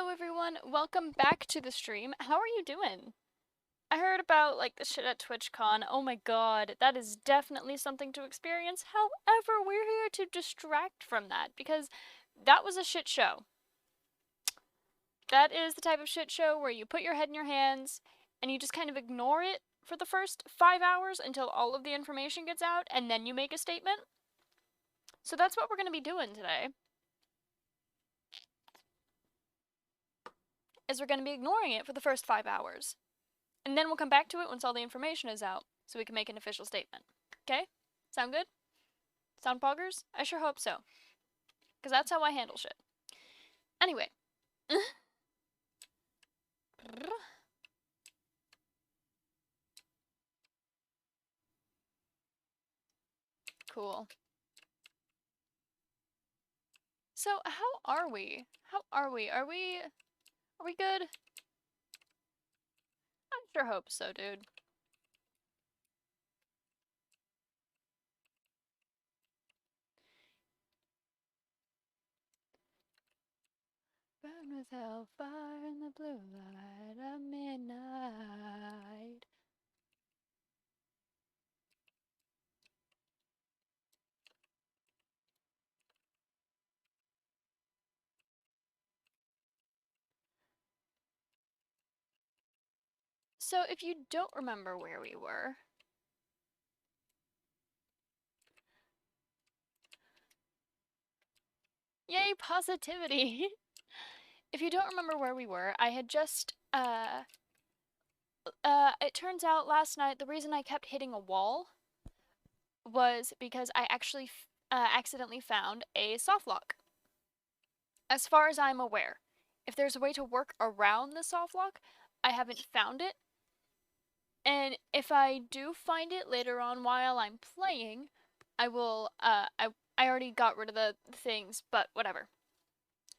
Hello everyone, welcome back to the stream. How are you doing? I heard about like the shit at TwitchCon. Oh my god, that is definitely something to experience. However, we're here to distract from that because that was a shit show. That is the type of shit show where you put your head in your hands and you just kind of ignore it for the first 5 hours until all of the information gets out and then you make a statement. So that's what we're going to be doing today. Is we're going to be ignoring it for the first 5 hours. And then we'll come back to it once all the information is out, so we can make an official statement. Okay? Sound good? Sound poggers? I sure hope so. Because that's how I handle shit. Anyway. Cool. So, how are we? How are we? Are we good? I sure hope so, dude. Burn with hellfire in the blue light of midnight. So, if you don't remember where we were, yay, positivity! If you don't remember where we were, I had just, it turns out last night the reason I kept hitting a wall was because I actually accidentally found a soft lock. As far as I'm aware, if there's a way to work around the soft lock, I haven't found it. And if I do find it later on while I'm playing, I will, I already got rid of the things, but whatever.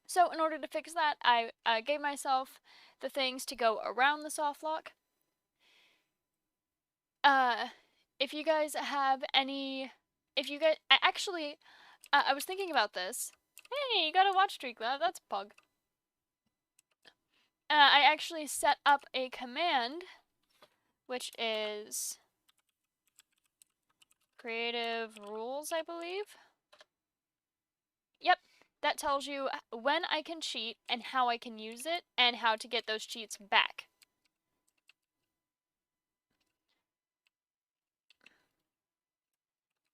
So in order to fix that, I gave myself the things to go around the soft lock. If you guys have any, I was thinking about this. Hey, you got a watch streak, that's pug. I actually set up a command, which is creative rules, I believe. Yep, that tells you when I can cheat and how I can use it and how to get those cheats back.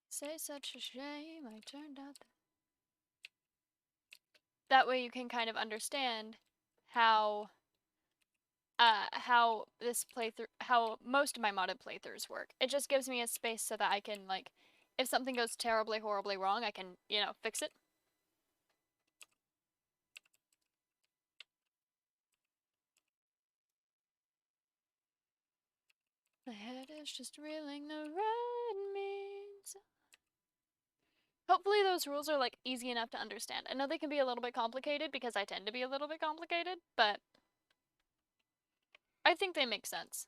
Say such a shame, I turned out that way you can kind of understand how this playthrough, how most of my modded playthroughs work. It just gives me a space so that I can, like, if something goes terribly, horribly wrong, I can, you know, fix it. My head is just reeling the red means. Hopefully those rules are, like, easy enough to understand. I know they can be a little bit complicated because I tend to be a little bit complicated, but I think they make sense.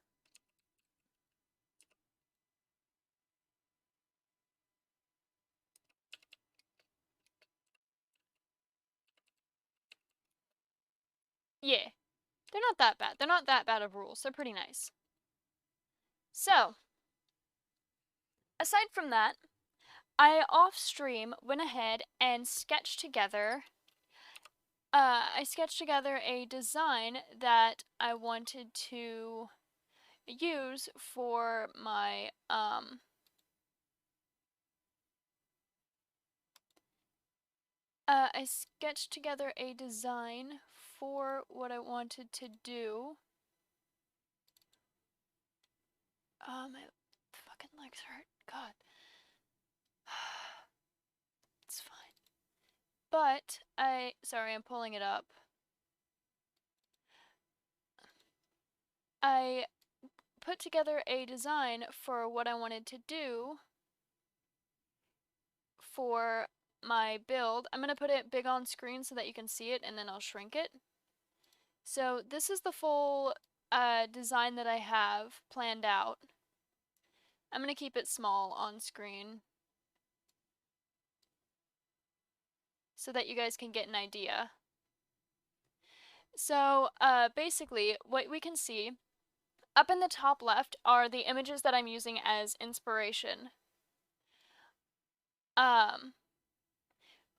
Yeah, they're not that bad. They're not that bad of rules. They're pretty nice. So, aside from that, I off stream went ahead and sketched together. I sketched together a design that I wanted to use for my I sketched together a design for what I wanted to do. My fucking legs hurt. God. It's fine. But sorry, I'm pulling it up. I put together a design for what I wanted to do for my build. I'm going to put it big on screen so that you can see it, and then I'll shrink it. So this is the full design that I have planned out. I'm going to keep it small on screen so that you guys can get an idea. So, basically, what we can see up in the top left are the images that I'm using as inspiration. Um,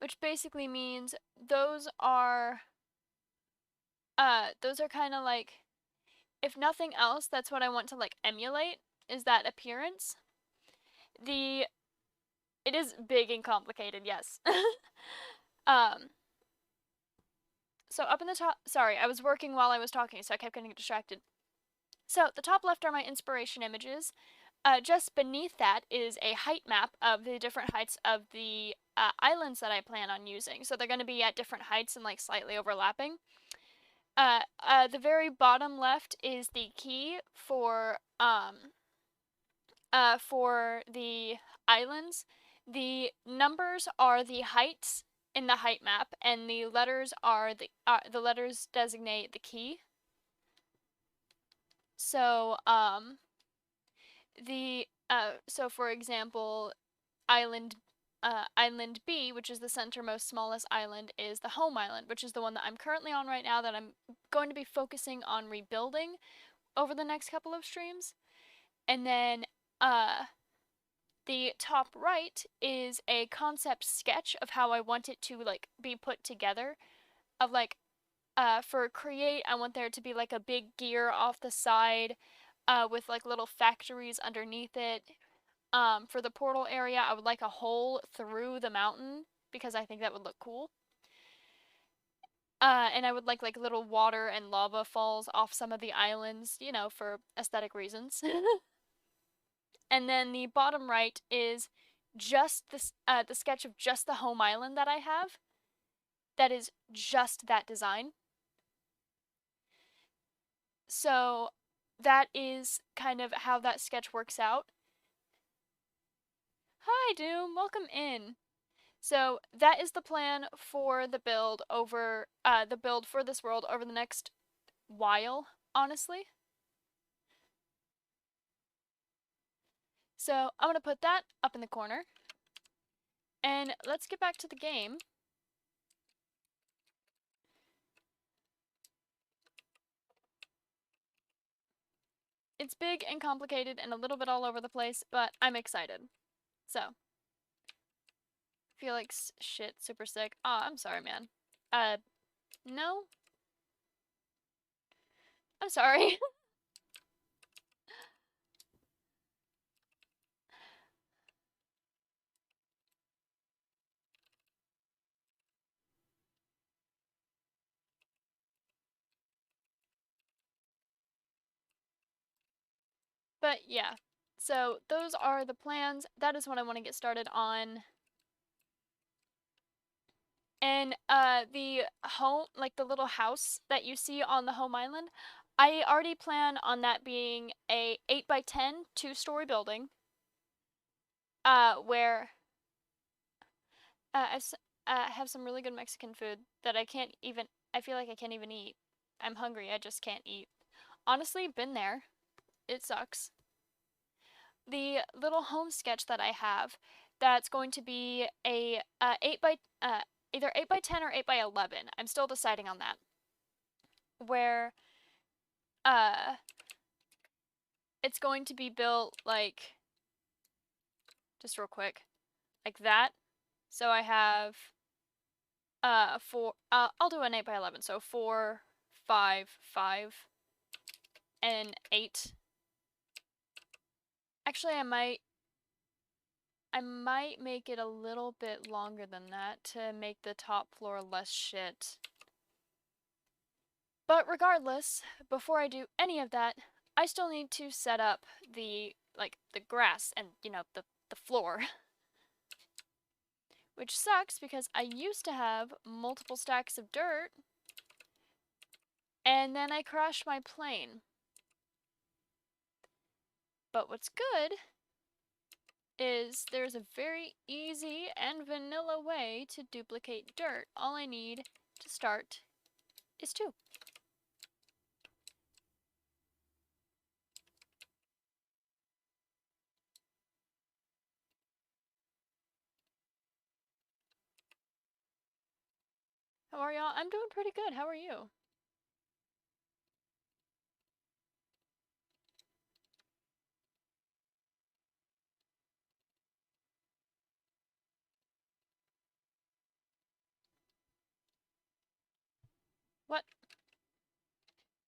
which basically means those are kind of like, if nothing else, that's what I want to like emulate, is that appearance. The It is big and complicated, yes. um, so up in the top, sorry, I was working while I was talking, so I kept getting distracted. So the top left are my inspiration images. Just beneath that is a height map of the different heights of the islands that I plan on using. So they're going to be at different heights and like slightly overlapping. The very bottom left is the key for the islands. The numbers are the heights in the height map, and the letters are the letters designate the key. So so for example, island island B, which is the centermost smallest island, is the home island, which is the one that I'm currently on right now that I'm going to be focusing on rebuilding over the next couple of streams. And then the top right is a concept sketch of how I want it to like be put together. Of like, for create, I want there to be like a big gear off the side, with like little factories underneath it. For the portal area, I would like a hole through the mountain because I think that would look cool. And I would like little water and lava falls off some of the islands, you know, for aesthetic reasons. And then the bottom right is just the sketch of just the home island that I have. That is just that design. So that is kind of how that sketch works out. Hi, Doom. Welcome in. So that is the plan for the build for this world over the next while, honestly. So I'm gonna put that up in the corner. And let's get back to the game. It's big and complicated and a little bit all over the place, but I'm excited. So, feel like shit, super sick. Oh, I'm sorry, man. No? I'm sorry. But yeah, so those are the plans. That is what I want to get started on. And the home, like the little house that you see on the home island, I already plan on that being a 8x10 two-story building. Where I have some really good Mexican food that I feel like I can't even eat. I'm hungry, I just can't eat. Honestly, been there. It sucks. The little home sketch that I have, that's going to be a 8 by either 8x10 or 8x11. I'm still deciding on that. Where uh it's going to be built like, just real quick, like that. So I have I'll do an 8x11. So 4, 5, 5, and 8. Actually, I might make it a little bit longer than that to make the top floor less shit. But regardless, before I do any of that, I still need to set up the grass and, you know, the floor. Which sucks because I used to have multiple stacks of dirt, and then I crashed my plane. But what's good is there's a very easy and vanilla way to duplicate dirt. All I need to start is 2. How are y'all? I'm doing pretty good. How are you? What?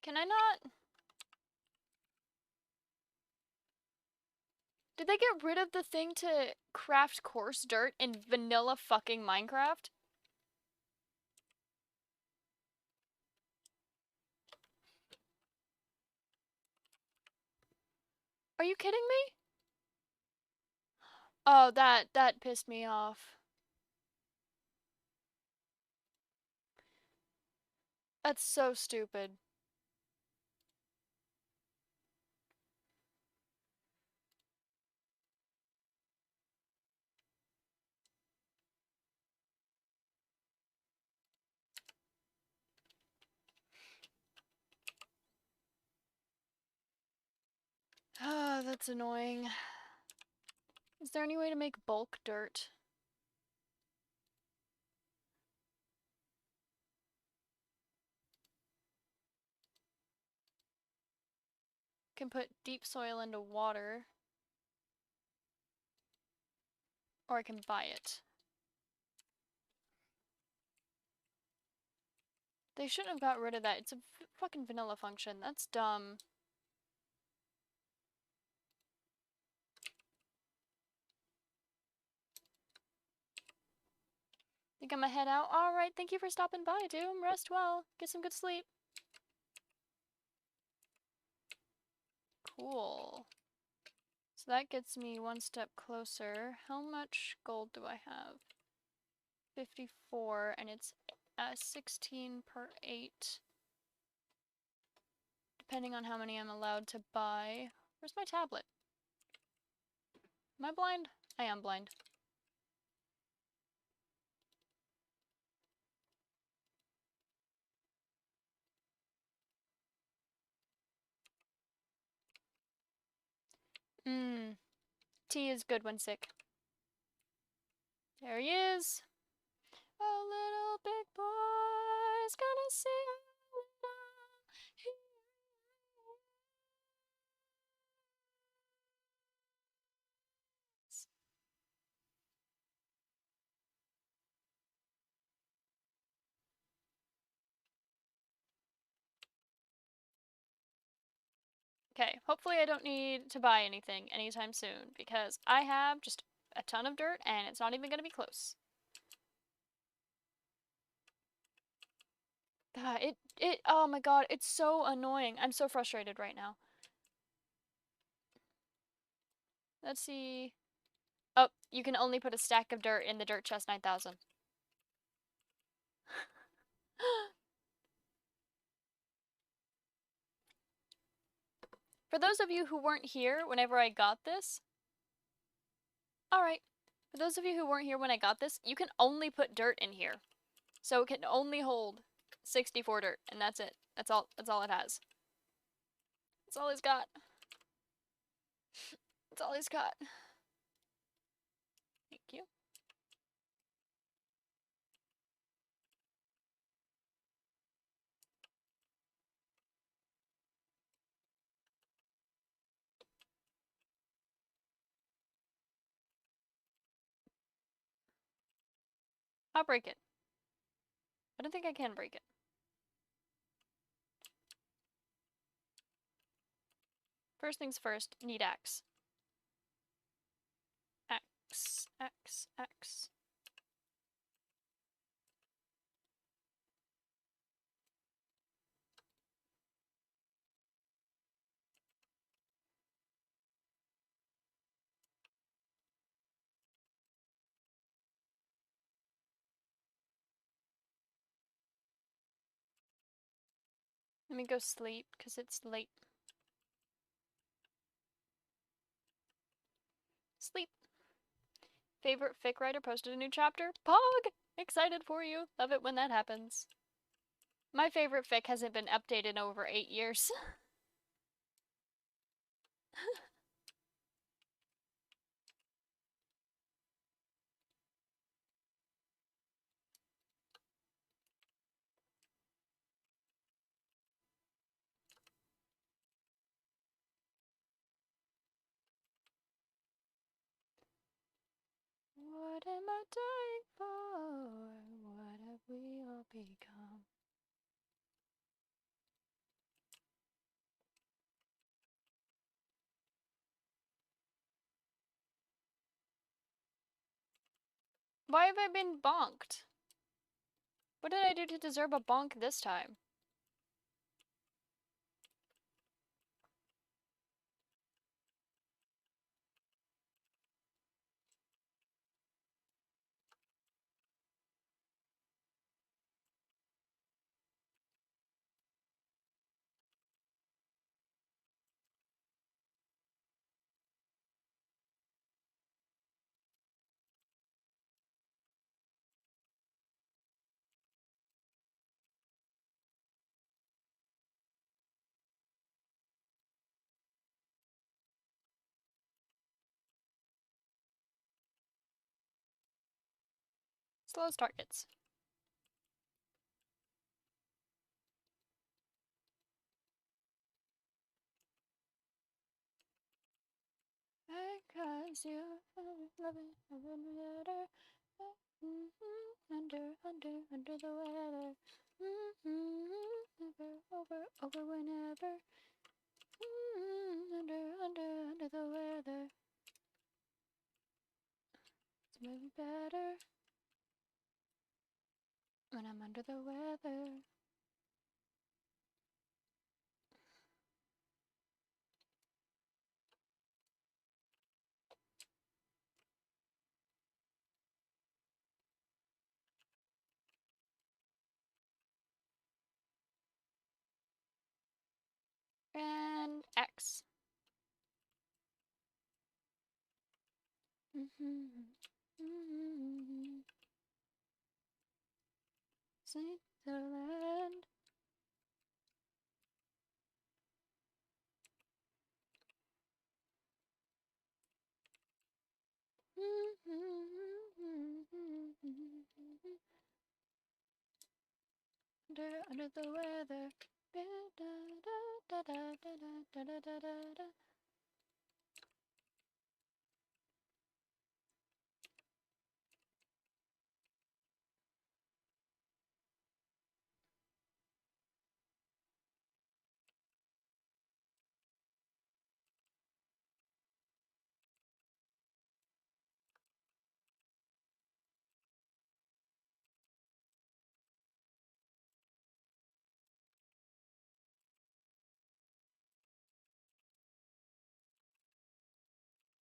Can I not? Did they get rid of the thing to craft coarse dirt in vanilla fucking Minecraft? Are you kidding me? Oh, that pissed me off. That's so stupid. Ah, that's annoying. Is there any way to make bulk dirt? Can put deep soil into water. Or I can buy it. They shouldn't have got rid of that. It's a fucking vanilla function. That's dumb. Think I'm gonna head out? Alright, thank you for stopping by, Doom. Rest well. Get some good sleep. Cool. So that gets me one step closer. How much gold do I have? 54, and it's 16 per 8. Depending on how many I'm allowed to buy. Where's my tablet? Am I blind? I am blind. Tea is good when sick. There he is. A little big boy's gonna see Okay, hopefully I don't need to buy anything anytime soon because I have just a ton of dirt and it's not even gonna be close. Oh my god, it's so annoying. I'm so frustrated right now. Let's see. Oh, you can only put a stack of dirt in the dirt chest 9000. For those of you who weren't here whenever I got this, alright. For those of you who weren't here when I got this, you can only put dirt in here. So it can only hold 64 dirt, and that's it. That's all it has. That's all he's got. That's all he's got. Thank you. I'll break it. I don't think I can break it. First things first, need axe. Axe. Let me go sleep, because it's late. Sleep. Favorite fic writer posted a new chapter? Pog! Excited for you. Love it when that happens. My favorite fic hasn't been updated in over 8 years. What am I dying for? What have we all become? Why have I been bonked? What did I do to deserve a bonk this time? Slow targets. Because you love it better. Under the weather. Over whenever. Under the weather. It's maybe better when I'm under the weather. And X. Switzerland. Under the weather.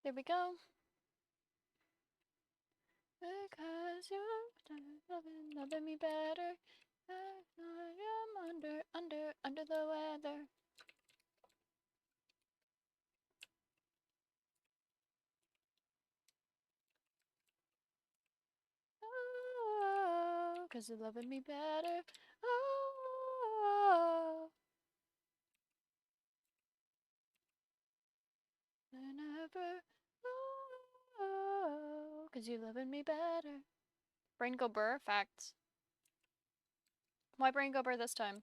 There we go. Because you're loving me better. I'm under the weather. Oh, cause you're loving me better. Oh, than ever. Oh, cause you're loving me better. Brain go burr? Facts. Why brain go burr this time?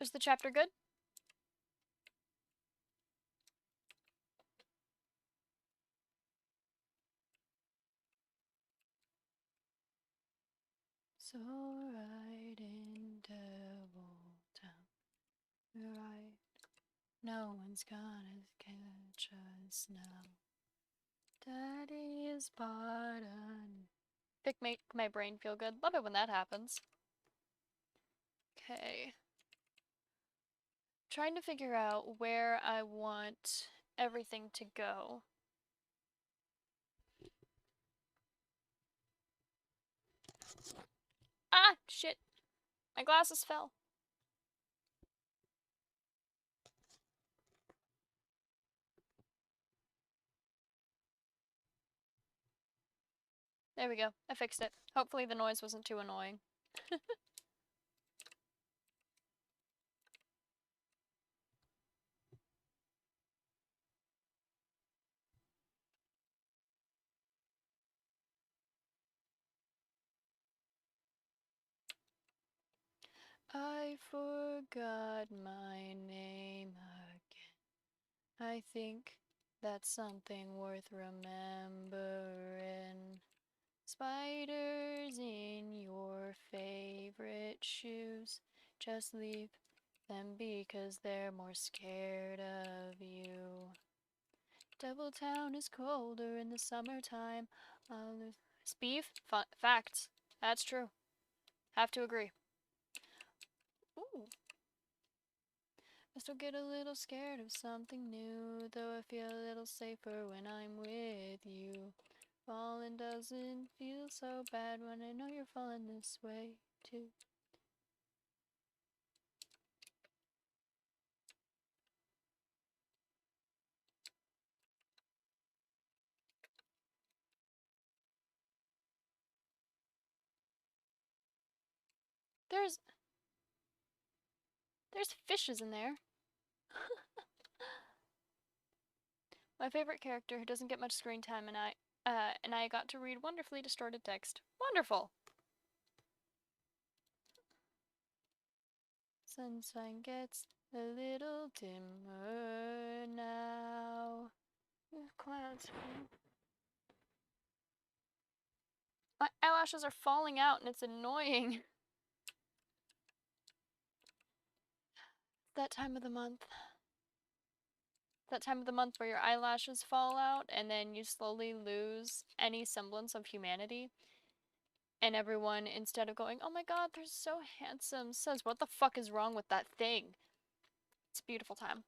Was the chapter good? So right in Devil Town. Right. No one's gonna catch us now. Daddy's pardon. Make my brain feel good. Love it when that happens. Okay. Trying to figure out where I want everything to go. Ah, shit. My glasses fell. There we go. I fixed it. Hopefully the noise wasn't too annoying. I forgot my name again. I think that's something worth remembering. Spiders in your favorite shoes. Just leave them be, 'cause they're more scared of you. Doubletown is colder in the summertime. Beef? Facts. That's true. Have to agree. Ooh. I still get a little scared of something new, though I feel a little safer when I'm with you. Falling doesn't feel so bad when I know you're falling this way, too. There's fishes in there. My favorite character who doesn't get much screen time, and I got to read wonderfully distorted text. Wonderful! Sunshine gets a little dimmer now. Clouds. My eyelashes are falling out and it's annoying. That time of the month. That time of the month where your eyelashes fall out and then you slowly lose any semblance of humanity. And everyone, instead of going, oh my god, they're so handsome, says, what the fuck is wrong with that thing? It's a beautiful time.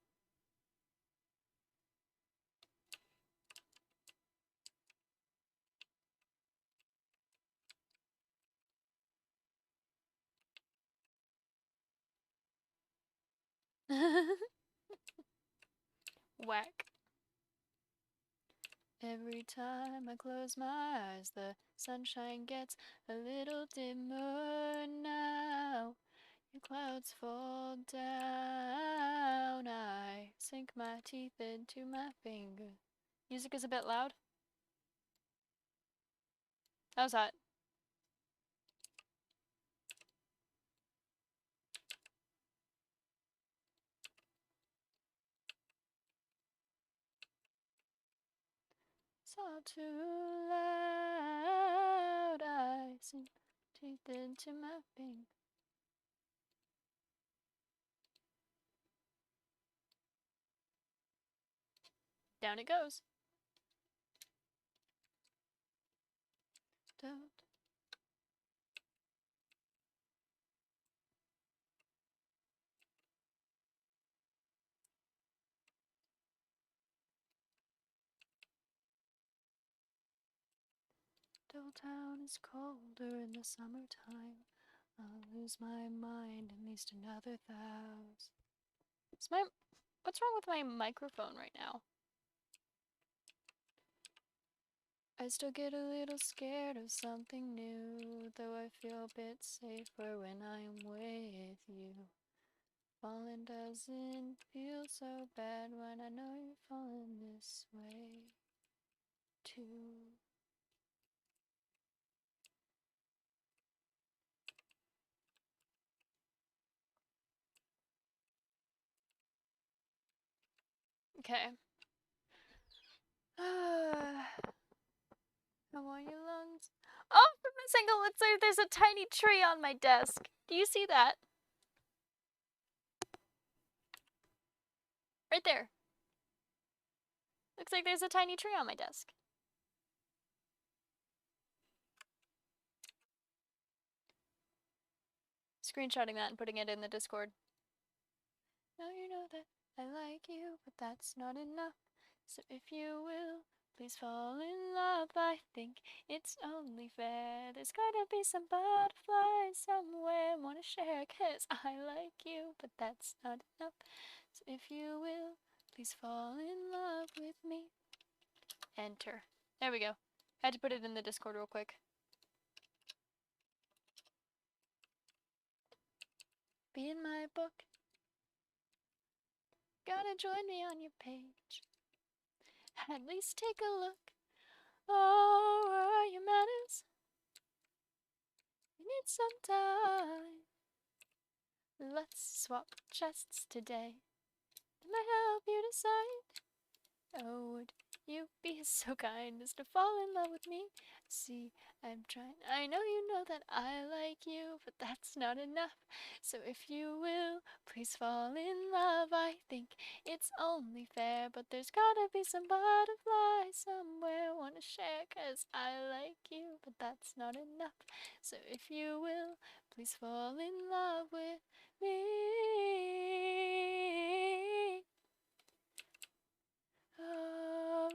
Whack. Every time I close my eyes, the sunshine gets a little dimmer now. Your clouds fall down. I sink my teeth into my finger. Music is a bit loud. How's that? It's all too loud. I sink teeth into my finger. Down it goes. Don't. Doubletown is colder in the summertime. I'll lose my mind in least another thousand. What's wrong with my microphone right now? I still get a little scared of something new, though I feel a bit safer when I'm with you. Falling doesn't feel so bad when I know you're falling this way, too. Okay. I want your lungs. Oh, for my single, looks like there's a tiny tree on my desk. Do you see that? Right there. Looks like there's a tiny tree on my desk. Screenshotting that and putting it in the Discord. Now you know that I like you, but that's not enough. So if you will, please fall in love. I think it's only fair. There's gotta be some butterflies somewhere. Wanna share, 'cause I like you, but that's not enough. So if you will, please fall in love with me. Enter. There we go. Had to put it in the Discord real quick. Be in my book. Gotta join me on your page. At least take a look. Oh, where are your manners? We need some time. Let's swap chests today. Can I help you decide? Oh, would you be so kind as to fall in love with me See, I'm trying. I know you know that I like you, but that's not enough. So if you will, please fall in love. I think it's only fair, but there's gotta be some butterfly somewhere. Wanna share, 'cause I like you, but that's not enough. So if you will, please fall in love with me. Oh.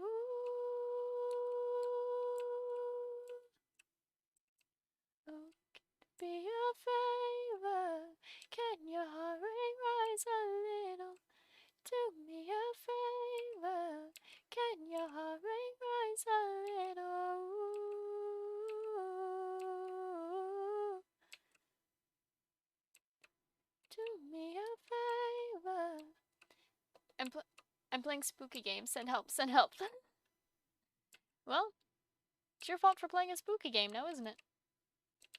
Oh, be a favor. Can your heart rate rise a little? Do me a favor. Can your heart rate rise a little? Do me a favor. I'm playing spooky games. Send help. Send help. Well, it's your fault for playing a spooky game now, isn't it?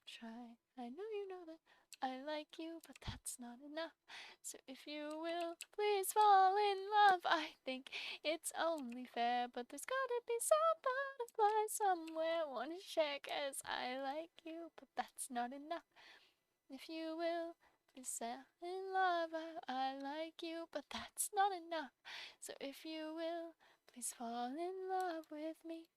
Try. I know you know that I like you, but that's not enough. So if you will, please fall in love. I think it's only fair, but there's gotta be some butterfly somewhere. Wanna share, 'cause I like you, but that's not enough. If you will, please fall in love. I like you, but that's not enough. So if you will, please fall in love with me.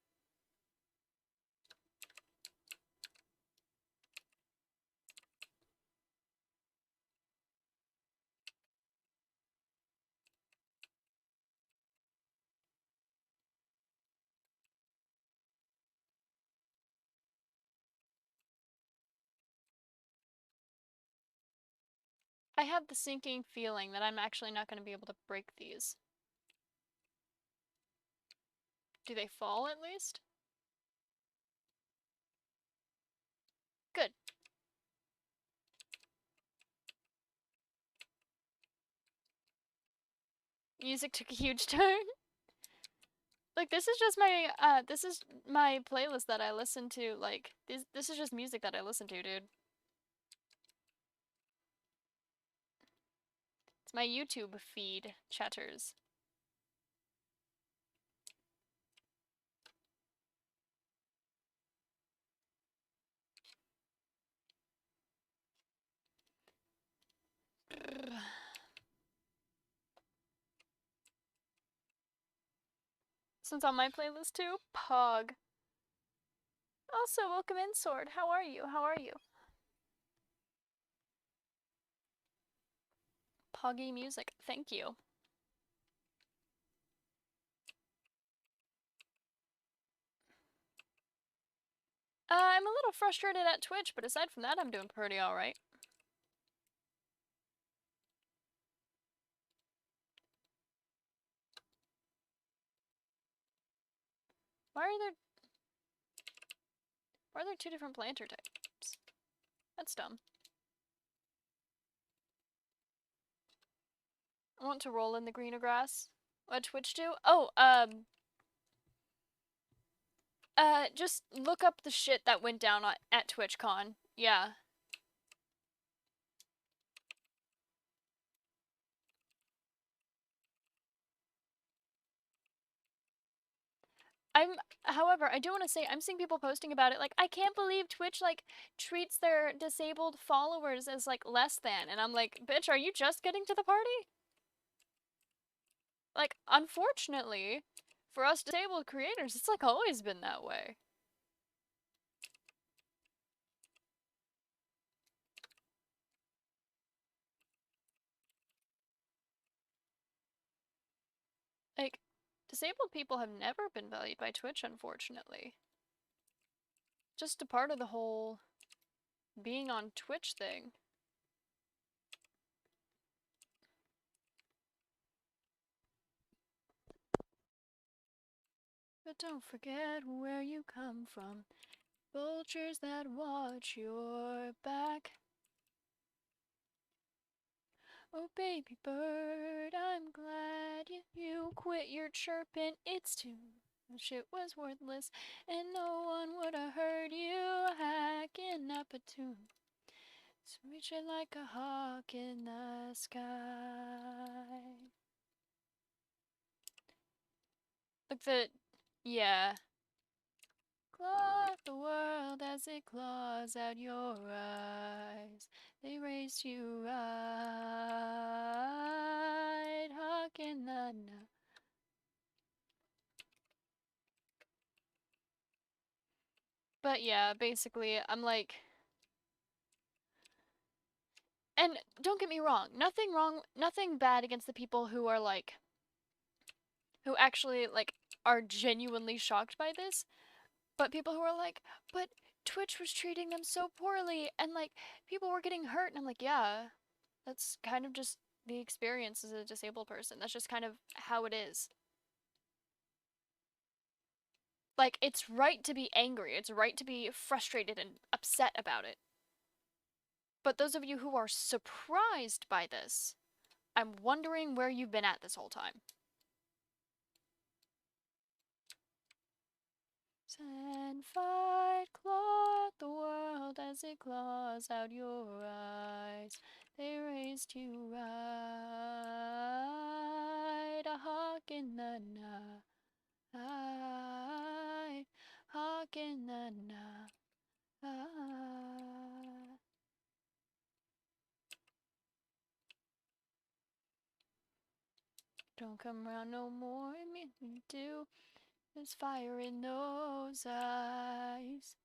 I have the sinking feeling that I'm actually not going to be able to break these. Do they fall at least? Good. Music took a huge turn. Like, this is just my playlist that I listen to. Like, this is just music that I listen to, dude. It's my YouTube feed, chatters. Since on my playlist too, Pog. Also, welcome in, Sword. How are you? How are you? Poggy music. Thank you. I'm a little frustrated at Twitch, but aside from that, I'm doing pretty alright. Why are there two different planter types? That's dumb. I want to roll in the greener grass. What Twitch do? Oh, just look up the shit that went down at TwitchCon. Yeah. However, I do want to say, I'm seeing people posting about it, like, I can't believe Twitch, like, treats their disabled followers as, like, less than, and I'm like, bitch, are you just getting to the party? Like, unfortunately, for us disabled creators, it's, like, always been that way. Like, disabled people have never been valued by Twitch, unfortunately. Just a part of the whole being on Twitch thing. But don't forget where you come from. Vultures that watch your back. Oh baby bird, I'm glad you quit your chirping. It's too much, it was worthless, and no one would have heard you hacking up a tune. So reach it like a hawk in the sky. Like yeah. Claw the world as it claws out your eyes. They raised you right, Hawk in the night. But yeah, basically, I'm like, and don't get me wrong, nothing bad against the people who are like, who actually like are genuinely shocked by this, but people who are like, but Twitch was treating them so poorly and like people were getting hurt, and I'm like, yeah, that's kind of just the experience as a disabled person. That's just kind of how it is. Like, it's right to be angry, it's right to be frustrated and upset about it. But those of you who are surprised by this, I'm wondering where you've been at this whole time. Send, fight, claw at the world as it claws out your eyes. They raised you right, a hawk in the night, hawk in the night. Don't come round no more, it means you do. There's fire in those eyes.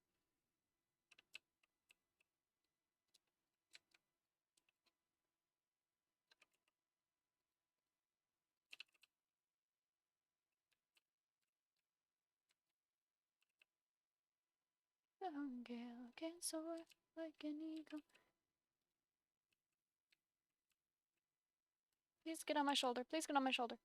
Young gale can soar like an eagle. Please get on my shoulder. Please get on my shoulder.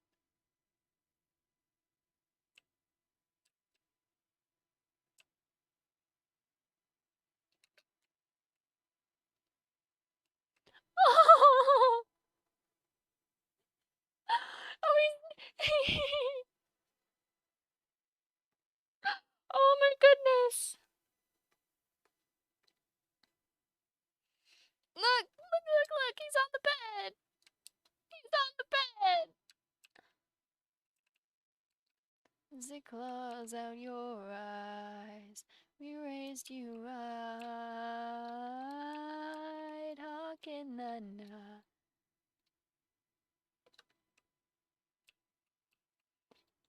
Oh, he's... oh my goodness. Look. He's on the bed. He's on the bed. As it claws out your eyes, we raised you right, hawk in the night.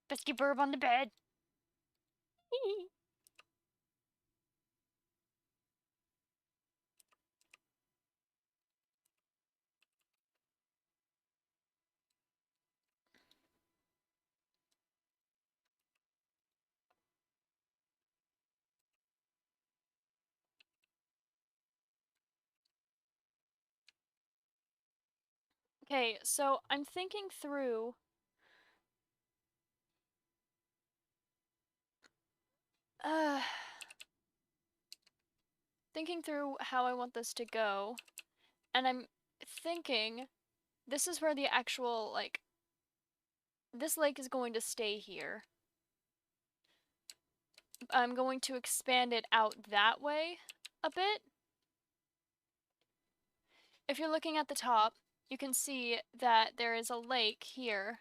Biscuit burb on the bed. Okay, so I'm thinking through how I want this to go, and I'm thinking this is where the actual, like, this lake is going to stay here. I'm going to expand it out that way a bit. If you're looking at the top, you can see that there is a lake here.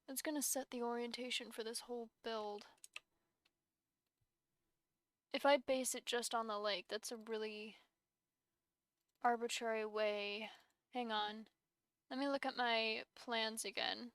It's gonna set the orientation for this whole build. If I base it just on the lake, that's a really arbitrary way. Hang on. Let me look at my plans again.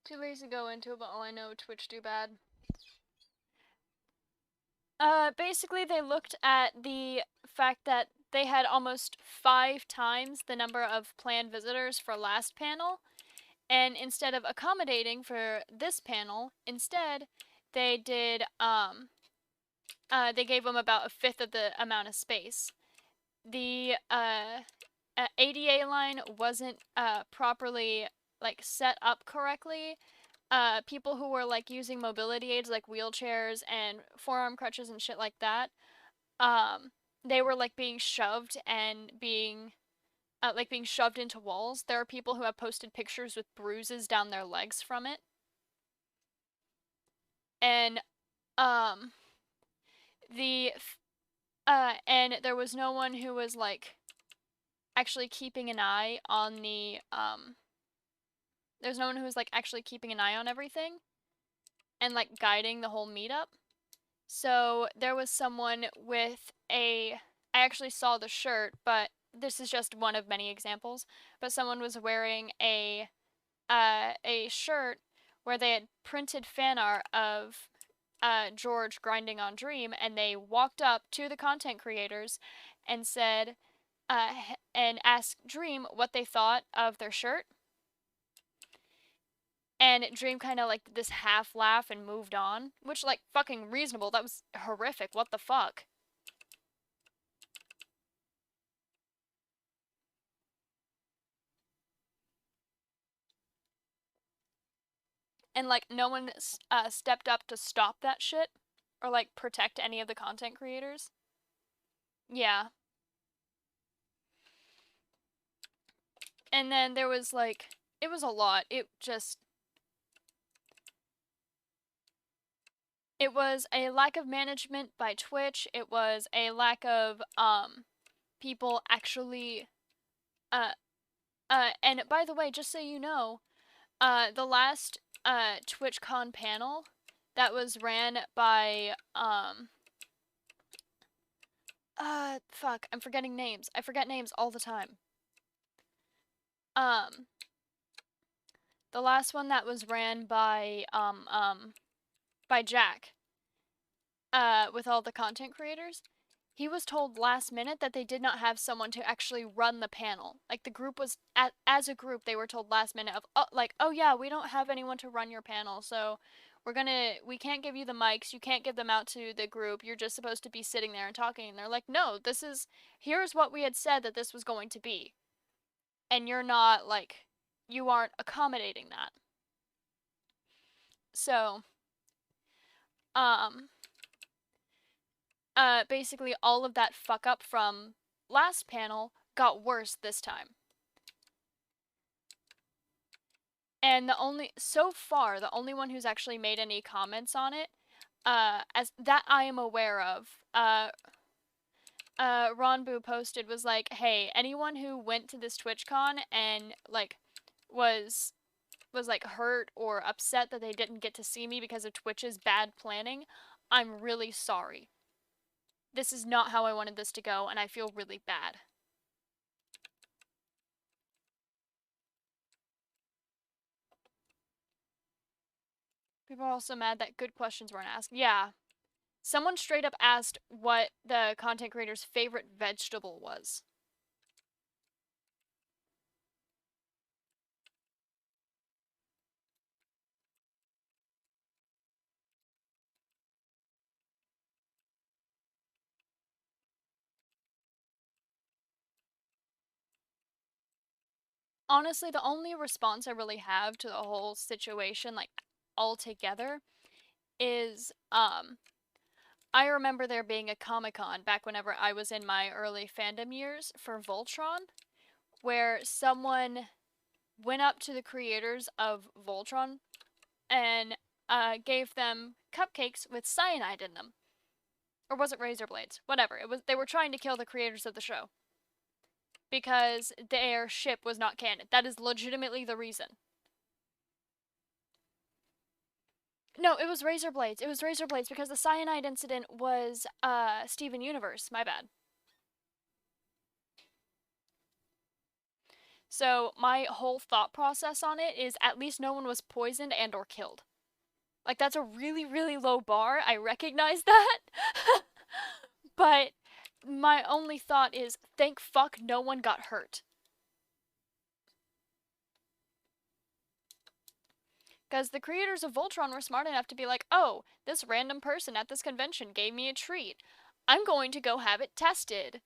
Too lazy to go into it, but all I know, Twitch do bad. Basically they looked at the fact that they had almost 5 times the number of planned visitors for last panel, and instead of accommodating for this panel, instead they did, they gave them about a fifth of the amount of space. The, ADA line wasn't, properly, like, set up correctly. People who were like using mobility aids like wheelchairs and forearm crutches and shit like that, they were like being shoved and being like being shoved into walls. There are people who have posted pictures with bruises down their legs from it. And um and there was no one who was like actually keeping an eye on there's no one who was like actually keeping an eye on everything and like guiding the whole meetup. So there was someone with I actually saw the shirt, but this is just one of many examples, but someone was wearing a shirt where they had printed fan art of George grinding on Dream, and they walked up to the content creators and said, and asked Dream what they thought of their shirt. And Dream kind of like did this half laugh and moved on, which like fucking reasonable. That was horrific. What the fuck? And like no one stepped up to stop that shit or like protect any of the content creators. Yeah. And then there was like it was a lot. It was a lack of management by Twitch. It was a lack of people actually and by the way, just so you know, the last TwitchCon panel that was ran by fuck, I'm forgetting names. I forget names all the time. The last one that was ran by Jack with all the content creators, he was told last minute that they did not have someone to actually run the panel. Like the group was as a group, they were told last minute of oh yeah, we don't have anyone to run your panel, so we can't give you the mics, you can't give them out to the group, you're just supposed to be sitting there and talking. And they're like, no, here's what we had said that this was going to be, and you aren't accommodating that. So basically all of that fuck up from last panel got worse this time. And so far, the only one who's actually made any comments on it, as that I am aware of, Ronbu posted was like, hey, anyone who went to this TwitchCon and like was like hurt or upset that they didn't get to see me because of Twitch's bad planning, I'm really sorry. This is not how I wanted this to go, and I feel really bad. People are also mad that good questions weren't asked. Yeah. Someone straight up asked what the content creator's favorite vegetable was. Honestly, the only response I really have to the whole situation, like altogether, is I remember there being a Comic-Con back whenever I was in my early fandom years for Voltron, where someone went up to the creators of Voltron and gave them cupcakes with cyanide in them. Or was it razor blades? Whatever. They were trying to kill the creators of the show because their ship was not canon. That is legitimately the reason. No, it was razor blades. It was razor blades because the cyanide incident was Steven Universe. My bad. So my whole thought process on it is at least no one was poisoned and or killed. Like that's a really, really low bar. I recognize that. But my only thought is thank fuck no one got hurt. Because the creators of Voltron were smart enough to be like, oh, this random person at this convention gave me a treat. I'm going to go have it tested.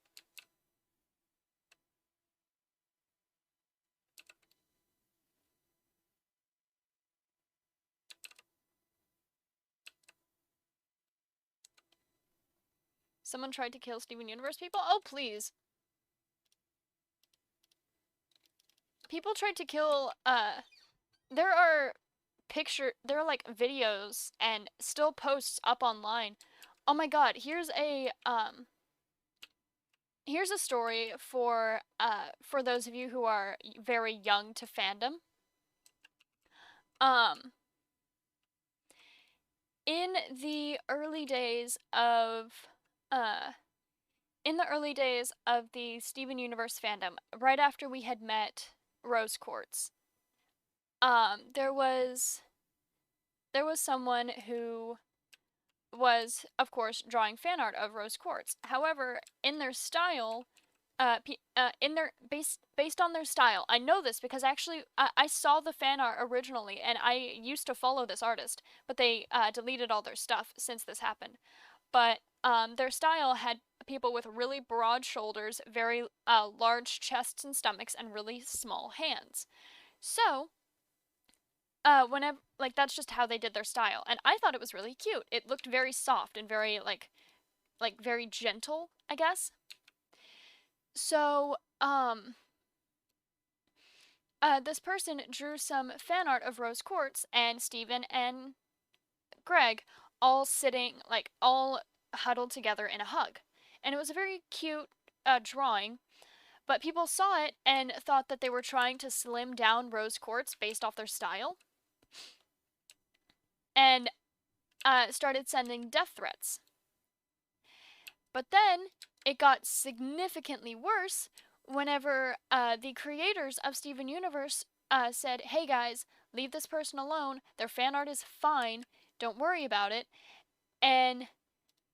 Someone tried to kill Steven Universe people? Oh, please. people tried to kill, there are there are like videos and still posts up online. Oh my god, here's a story for those of you who are very young to fandom. Um, in the early days of uh in the early days of the Steven Universe fandom, right after we had met Rose Quartz, there was someone who was, of course, drawing fan art of Rose Quartz. However, in their style, in their based on their style, I know this because actually I saw the fan art originally, and I used to follow this artist, but they deleted all their stuff since this happened. But their style had people with really broad shoulders, very large chests and stomachs, and really small hands. So whenever like that's just how they did their style, and I thought it was really cute. It looked very soft and very like very gentle, I guess. So this person drew some fan art of Rose Quartz and Steven and Greg all sitting like all huddled together in a hug, and it was a very cute drawing. But people saw it and thought that they were trying to slim down Rose Quartz based off their style, and started sending death threats. But then it got significantly worse whenever the creators of Steven Universe said, hey guys, leave this person alone. Their fan art is fine. Don't worry about it. And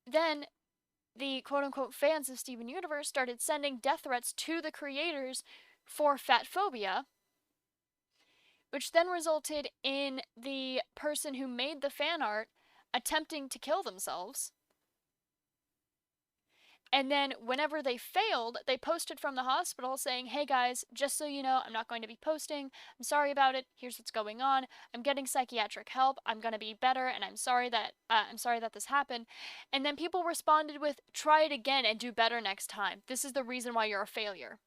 then the quote unquote fans of Steven Universe started sending death threats to the creators for fat phobia, which then resulted in the person who made the fan art attempting to kill themselves. And then whenever they failed, they posted from the hospital saying, hey guys, just so you know, I'm not going to be posting. I'm sorry about it. Here's what's going on. I'm getting psychiatric help. I'm going to be better, and I'm sorry that this happened. And then people responded with, try it again and do better next time. This is the reason why you're a failure.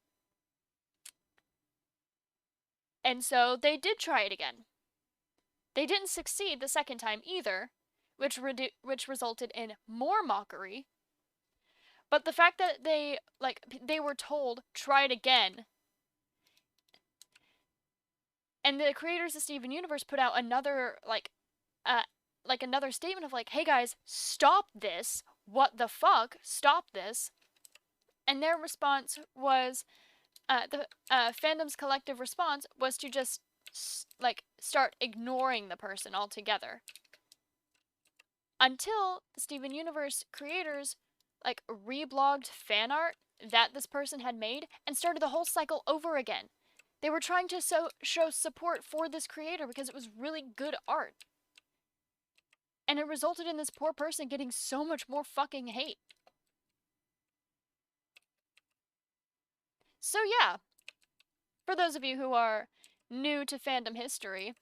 And so they did try it again. They didn't succeed the second time either, which resulted in more mockery. But the fact that they were told, try it again. And the creators of Steven Universe put out another another statement of like, hey guys, stop this. What the fuck? Stop this. And their response was, the fandom's collective response was to just start ignoring the person altogether. Until the Steven Universe creators reblogged fan art that this person had made and started the whole cycle over again. They were trying to show support for this creator because it was really good art. And it resulted in this poor person getting so much more fucking hate. So yeah, for those of you who are new to fandom history,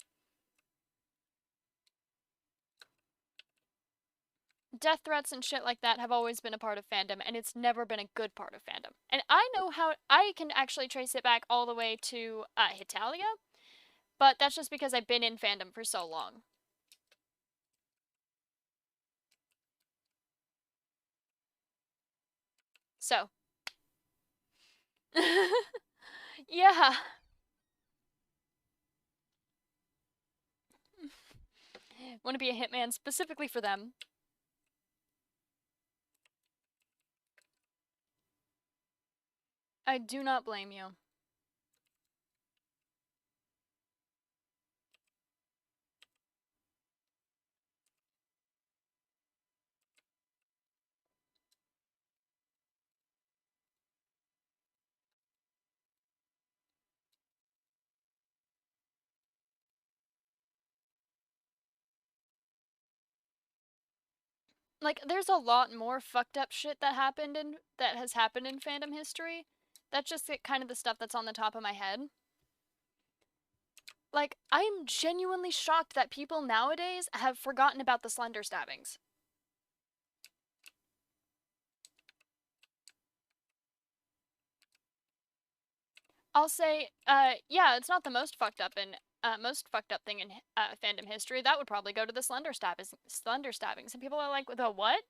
death threats and shit like that have always been a part of fandom, and it's never been a good part of fandom. And I know how I can actually trace it back all the way to Hetalia, but that's just because I've been in fandom for so long. So. Yeah. Want to be a hitman specifically for them. I do not blame you. Like, there's a lot more fucked up shit that has happened in fandom history. That's just kind of the stuff that's on the top of my head. Like, I'm genuinely shocked that people nowadays have forgotten about the Slender stabbings. I'll say, yeah, it's not the most fucked up thing in fandom history. That would probably go to the Slender stabbings. And people are like, the what?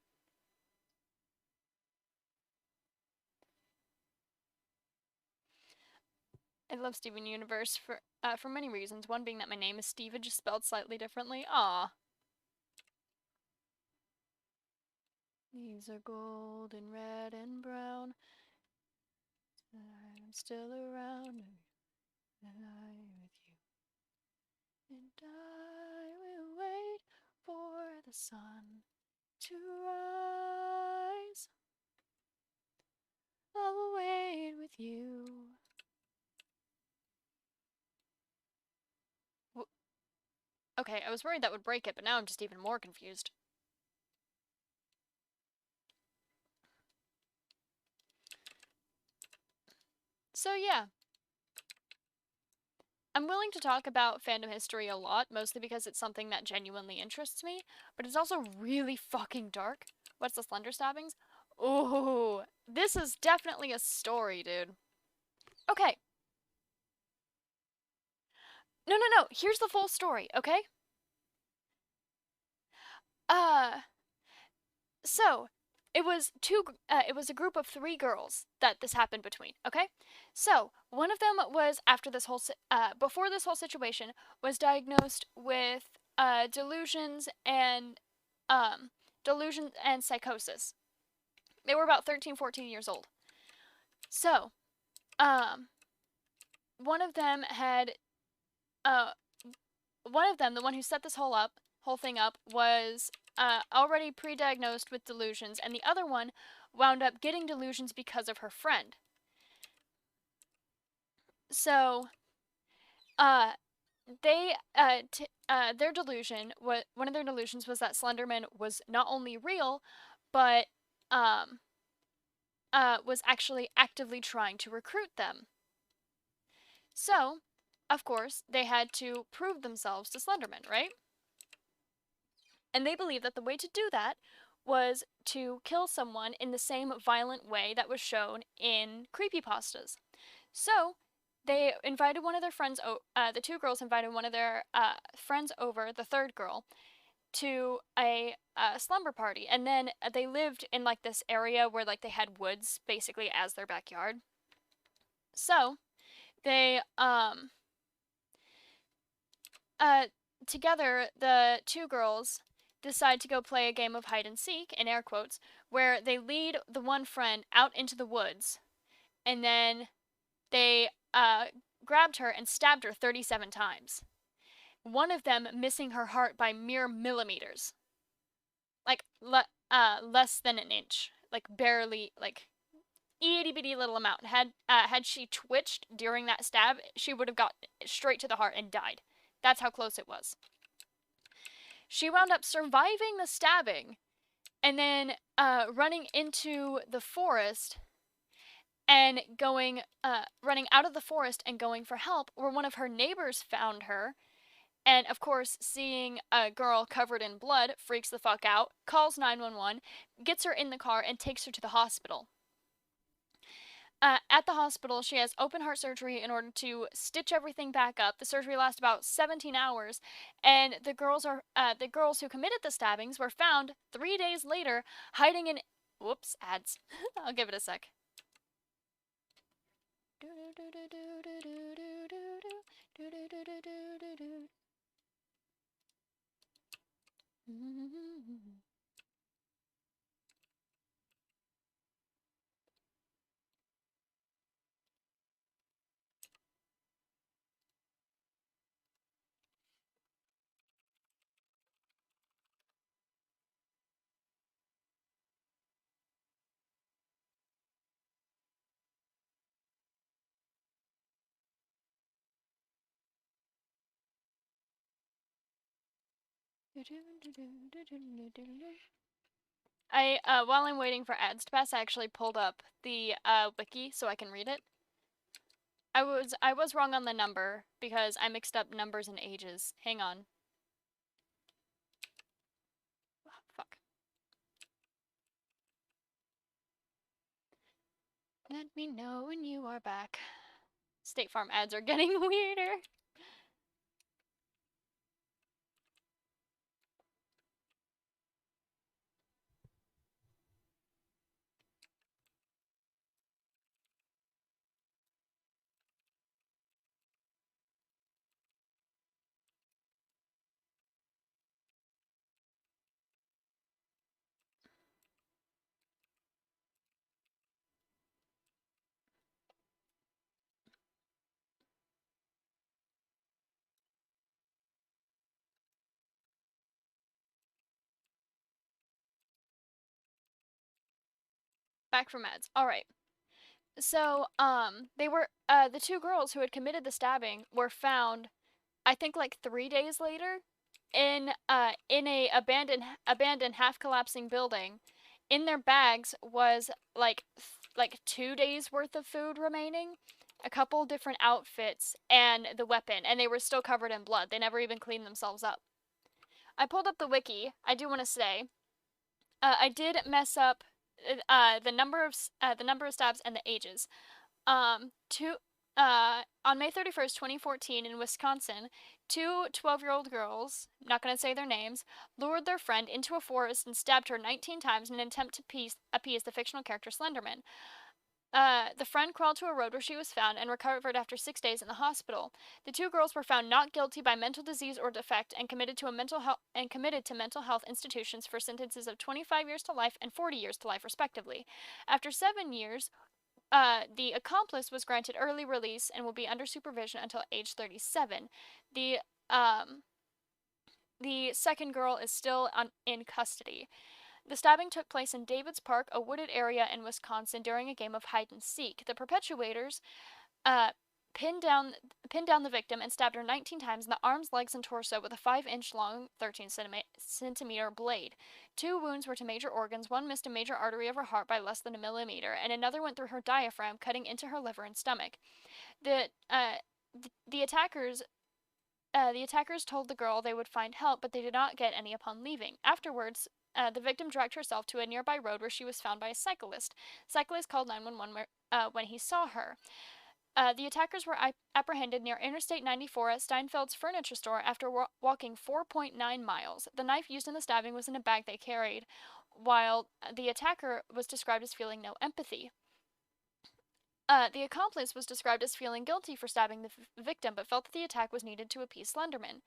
I love Steven Universe for many reasons. One being that my name is Steven, just spelled slightly differently. Aw. These are gold and red and brown. I'm still around, and I with you. And I will wait for the sun to rise. I will wait with you. Okay, I was worried that would break it, but now I'm just even more confused. So yeah. I'm willing to talk about fandom history a lot, mostly because it's something that genuinely interests me, but it's also really fucking dark. What's the Slender stabbings? Ooh, this is definitely a story, dude. Okay. No. Here's the full story, okay? Uh, so it was a group of 3 girls that this happened between, okay? So one of them was before this whole situation was diagnosed with delusions and um delusions and psychosis. They were about 13, 14 years old. So um one of them had uh one of them, the one who set this whole thing up, was already pre-diagnosed with delusions, and the other one wound up getting delusions because of her friend. So, their delusion, one of their delusions was that Slenderman was not only real, but um, was actually actively trying to recruit them. So, of course, they had to prove themselves to Slenderman, right? And they believed that the way to do that was to kill someone in the same violent way that was shown in creepypastas. So they invited one of their friends, the 2 girls invited one of their friends over, the third girl, to a slumber party. And then they lived in like this area where like they had woods basically as their backyard. So they, together, the 2 girls decide to go play a game of hide and seek, in air quotes, where they lead the one friend out into the woods, and then they grabbed her and stabbed her 37 times. One of them missing her heart by mere millimeters, like less than an inch, like barely, like itty bitty little amount. Had she twitched during that stab, she would have got straight to the heart and died. That's how close it was. She wound up surviving the stabbing and then running into the forest and running out of the forest and going for help, where one of her neighbors found her. And of course, seeing a girl covered in blood, freaks the fuck out, calls 911, gets her in the car, and takes her to the hospital. At the hospital, she has open heart surgery in order to stitch everything back up. The surgery lasts about 17 hours, and the girls who committed the stabbings were found 3 days later hiding in. Whoops, ads. I'll give it a sec. While I'm waiting for ads to pass, I actually pulled up the wiki so I can read it. I was wrong on the number because I mixed up numbers and ages. Hang on. Oh, fuck. Let me know when you are back. State Farm ads are getting weirder. Back from ads. All right. So, they were the two girls who had committed the stabbing were found, I think, like 3 days later, in a abandoned half collapsing building. In their bags was like 2 days worth of food remaining, a couple different outfits, and the weapon, and they were still covered in blood. They never even cleaned themselves up. I pulled up the wiki. I do want to say, I did mess up the number of stabs and the ages. Two On May 31st, 2014, in Wisconsin, two 12-year-old girls, not going to say their names, lured their friend into a forest and stabbed her 19 times in an attempt to appease the fictional character Slenderman. The friend crawled to a road where she was found and recovered after 6 days in the hospital. The two girls were found not guilty by mental disease or defect and committed to mental health institutions for sentences of 25 years to life and 40 years to life, respectively. After 7 years, the accomplice was granted early release and will be under supervision until age 37. The um, the second girl is still in custody. The stabbing took place in Davids Park, a wooded area in Wisconsin, during a game of hide and seek. The perpetrators uh, pinned down the victim and stabbed her 19 times in the arms, legs, and torso with a 5-inch long, 13-centimeter blade. Two wounds were to major organs. One missed a major artery of her heart by less than a millimeter, and another went through her diaphragm, cutting into her liver and stomach. The attackers told the girl they would find help, but they did not get any upon leaving. Afterwards, the victim dragged herself to a nearby road where she was found by a cyclist. The cyclist called 911 when he saw her. The attackers were apprehended near Interstate 94 at Steinfeld's furniture store after walking 4.9 miles. The knife used in the stabbing was in a bag they carried, while the attacker was described as feeling no empathy. The accomplice was described as feeling guilty for stabbing the victim, but felt that the attack was needed to appease Slenderman.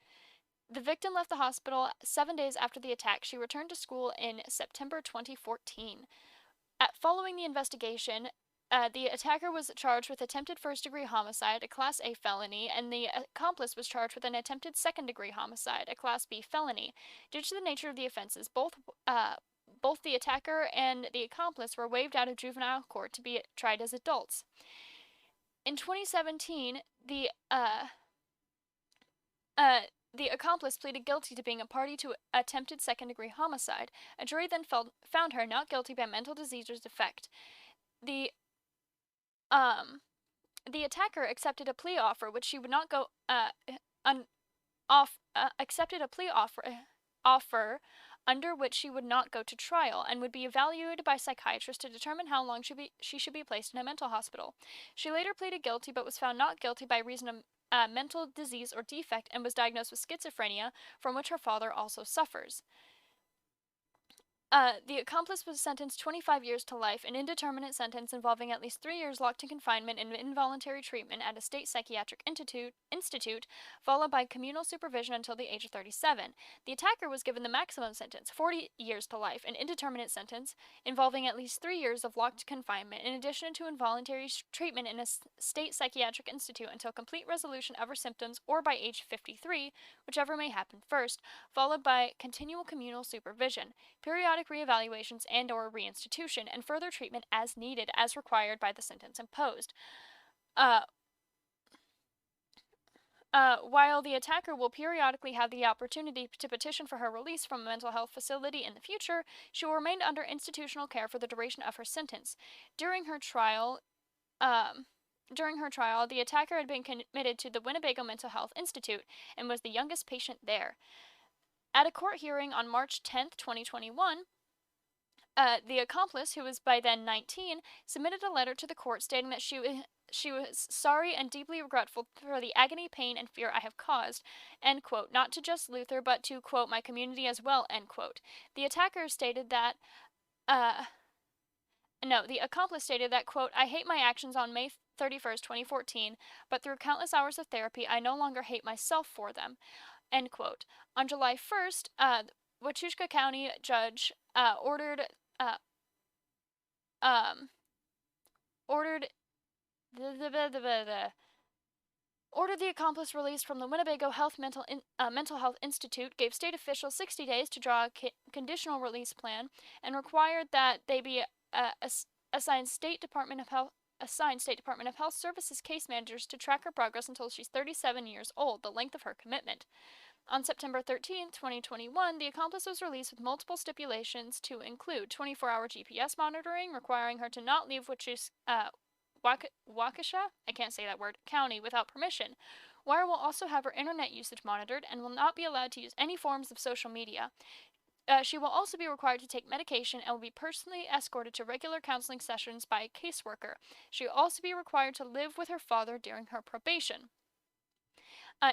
The victim left the hospital 7 days after the attack. She returned to school in September 2014. Following the investigation, the attacker was charged with attempted first-degree homicide, a Class A felony, and the accomplice was charged with an attempted second-degree homicide, a Class B felony. Due to the nature of the offenses, both the attacker and the accomplice were waived out of juvenile court to be tried as adults. In 2017, the accomplice pleaded guilty to being a party to attempted second-degree homicide. A jury then found her not guilty by mental disease or defect. The attacker accepted a plea offer, which she would not go accepted a plea offer under which she would not go to trial and would be evaluated by psychiatrists to determine how long she should be placed in a mental hospital. She later pleaded guilty but was found not guilty by reason of mental disease or defect and was diagnosed with schizophrenia, from which her father also suffers. The accomplice was sentenced 25 years to life, an indeterminate sentence involving at least 3 years locked in confinement and involuntary treatment at a state psychiatric institute, followed by communal supervision until the age of 37. The attacker was given the maximum sentence, 40 years to life, an indeterminate sentence involving at least 3 years of locked confinement, in addition to involuntary treatment in a state psychiatric institute until complete resolution of her symptoms or by age 53, whichever may happen first, followed by continual communal supervision, periodic reevaluations and/or reinstitution, and further treatment as needed as required by the sentence imposed. While the attacker will periodically have the opportunity to petition for her release from a mental health facility in the future, she will remain under institutional care for the duration of her sentence. During her trial, the attacker had been committed to the Winnebago Mental Health Institute and was the youngest patient there. At a court hearing on March 10th, 2021, the accomplice, who was by then 19, submitted a letter to the court stating that she she was sorry and deeply regretful for the agony, pain, and fear I have caused, end quote, not to just Luther, but to, quote, my community as well, end quote. The attacker stated that, no, the accomplice stated that, quote, I hate my actions on May 31st, 2014, but through countless hours of therapy, I no longer hate myself for them, end quote. On July 1st, Wachusca County judge uh, um, ordered ordered the accomplice released from the Winnebago Mental Health Institute, gave state officials 60 days to draw a conditional release plan, and required that they be assigned State Department of Health Services case managers to track her progress until she's 37 years old, the length of her commitment. On September 13, 2021, the accomplice was released with multiple stipulations to include 24-hour GPS monitoring, requiring her to not leave Waukesha, I can't say that word, County without permission. Wire will also have her internet usage monitored and will not be allowed to use any forms of social media. She will also be required to take medication and will be personally escorted to regular counseling sessions by a caseworker. She will also be required to live with her father during her probation.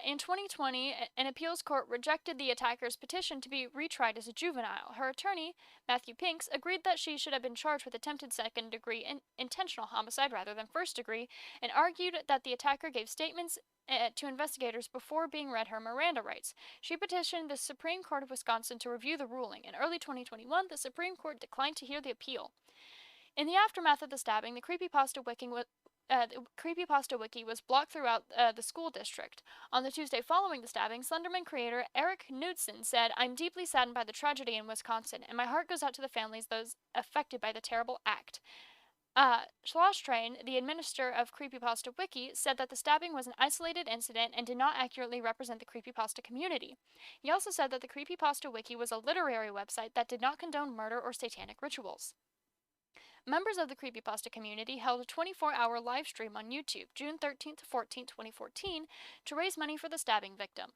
In 2020, an appeals court rejected the attacker's petition to be retried as a juvenile. Her attorney, Matthew Pinks, agreed that she should have been charged with attempted second-degree intentional homicide rather than first-degree, and argued that the attacker gave statements to investigators before being read her Miranda rights. She petitioned the Supreme Court of Wisconsin to review the ruling. In early 2021, the Supreme Court declined to hear the appeal. In the aftermath of the stabbing, the Creepypasta Wiki was blocked throughout the school district. On the Tuesday following the stabbing, Slenderman creator Eric Knudsen said, I'm deeply saddened by the tragedy in Wisconsin, and my heart goes out to the families those affected by the terrible act. Schlosstrain, the administrator of Creepypasta Wiki, said that the stabbing was an isolated incident and did not accurately represent the creepypasta community. He also said that the Creepypasta Wiki was a literary website that did not condone murder or satanic rituals. Members of the Creepypasta community held a 24-hour live stream on YouTube, June 13th to 14th, 2014, to raise money for the stabbing victim.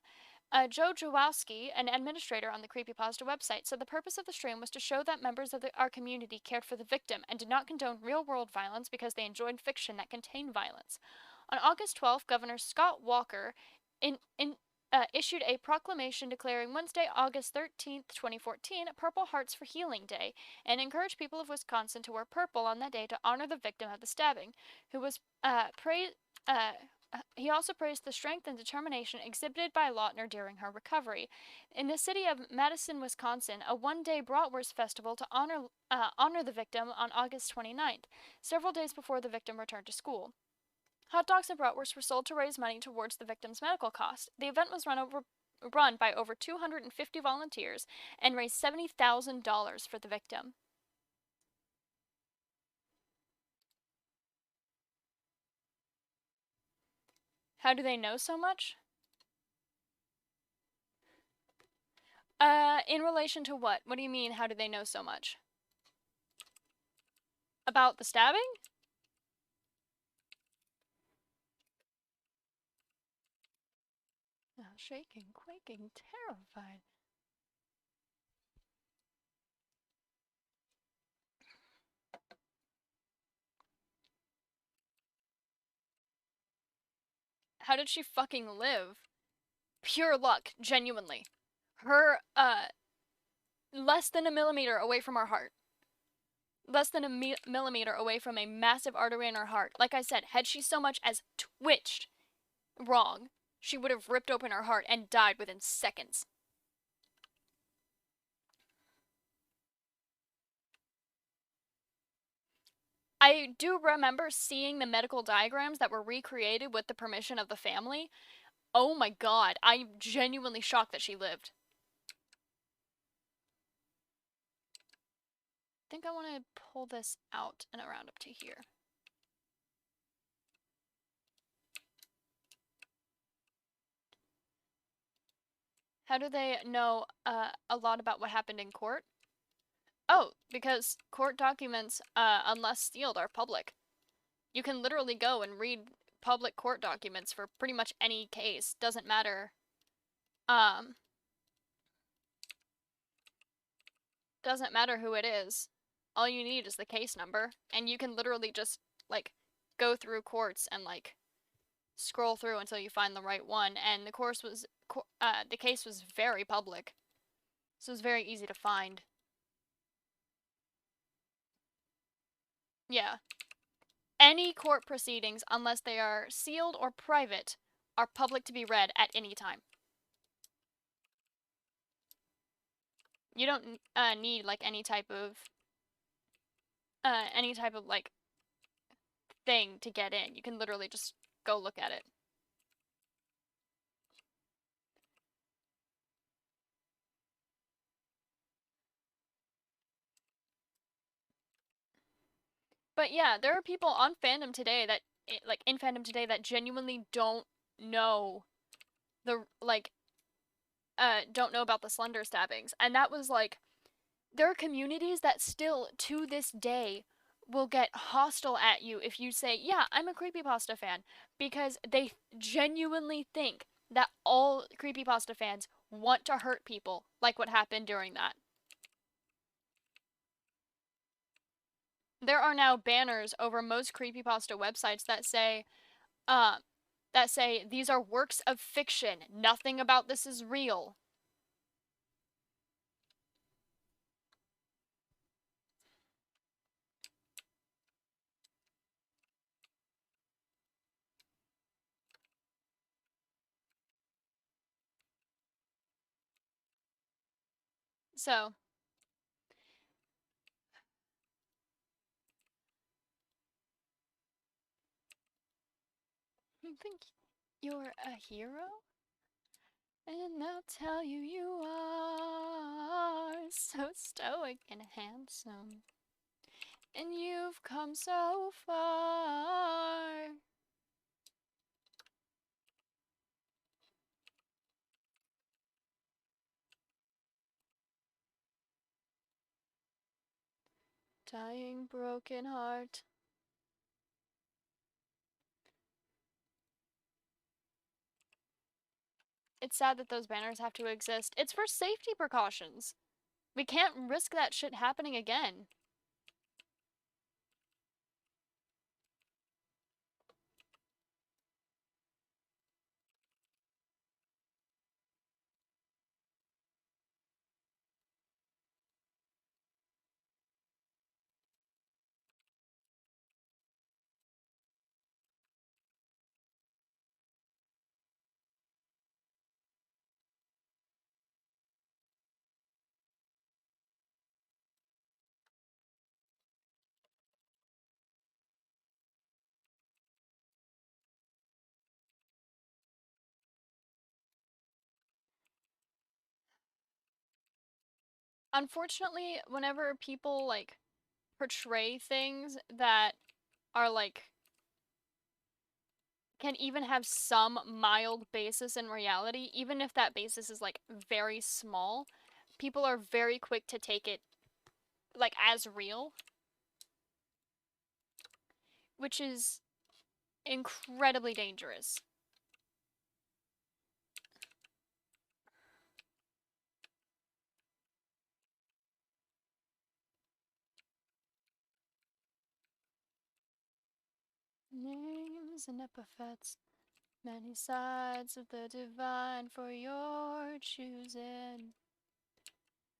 Joe Jawowski, an administrator on the Creepypasta website, said the purpose of the stream was to show that members of our community cared for the victim and did not condone real-world violence because they enjoyed fiction that contained violence. On August 12th, Governor Scott Walker issued a proclamation declaring Wednesday, August 13th, 2014, Purple Hearts for Healing Day, and encouraged people of Wisconsin to wear purple on that day to honor the victim of the stabbing, who was he also praised the strength and determination exhibited by Lautner during her recovery. In the city of Madison, Wisconsin, a one-day Bratwurst festival to honor the victim on August 29th, several days before the victim returned to school. Hot dogs and bratwurst were sold to raise money towards the victim's medical costs. The event was run by over 250 volunteers and raised $70,000 for the victim. How do they know so much? In relation to what? What do you mean, how do they know so much? About the stabbing? Oh, shaking, quaking, terrified. How did she fucking live? Pure luck, genuinely. Her, less than a millimeter away from her heart. Less than a millimeter away from a massive artery in her heart. Like I said, had she so much as twitched wrong, she would have ripped open her heart and died within seconds. I do remember seeing the medical diagrams that were recreated with the permission of the family. Oh my god, I'm genuinely shocked that she lived. I think I want to pull this out and around up to here. How do they know a lot about what happened in court? Oh, because court documents, unless sealed, are public. You can literally go and read public court documents for pretty much any case. Doesn't matter. Doesn't matter who it is. All you need is the case number, and you can literally just, like, go through courts and like scroll through until you find the right one. And the case was very public, so it was very easy to find. Yeah. Any court proceedings, unless they are sealed or private, are public to be read at any time. You don't need like any type of like thing to get in. You can literally just go look at it. But yeah, there are people on fandom today that like in fandom today that genuinely don't know the like don't know about the Slender stabbings. And that was like there are communities that still to this day will get hostile at you if you say, "Yeah, I'm a creepypasta fan," because they genuinely think that all creepypasta fans want to hurt people, like what happened during that. There are now banners over most creepypasta websites uh, that say these are works of fiction. Nothing about this is real. So, you think you're a hero? And they'll tell you you are so stoic and handsome. And you've come so far. Dying broken heart. It's sad that those banners have to exist. It's for safety precautions. We can't risk that shit happening again. Unfortunately, whenever people like portray things that are like can even have some mild basis in reality, even if that basis is like very small, people are very quick to take it like as real, which is incredibly dangerous. Names and epithets, many sides of the divine for your choosing.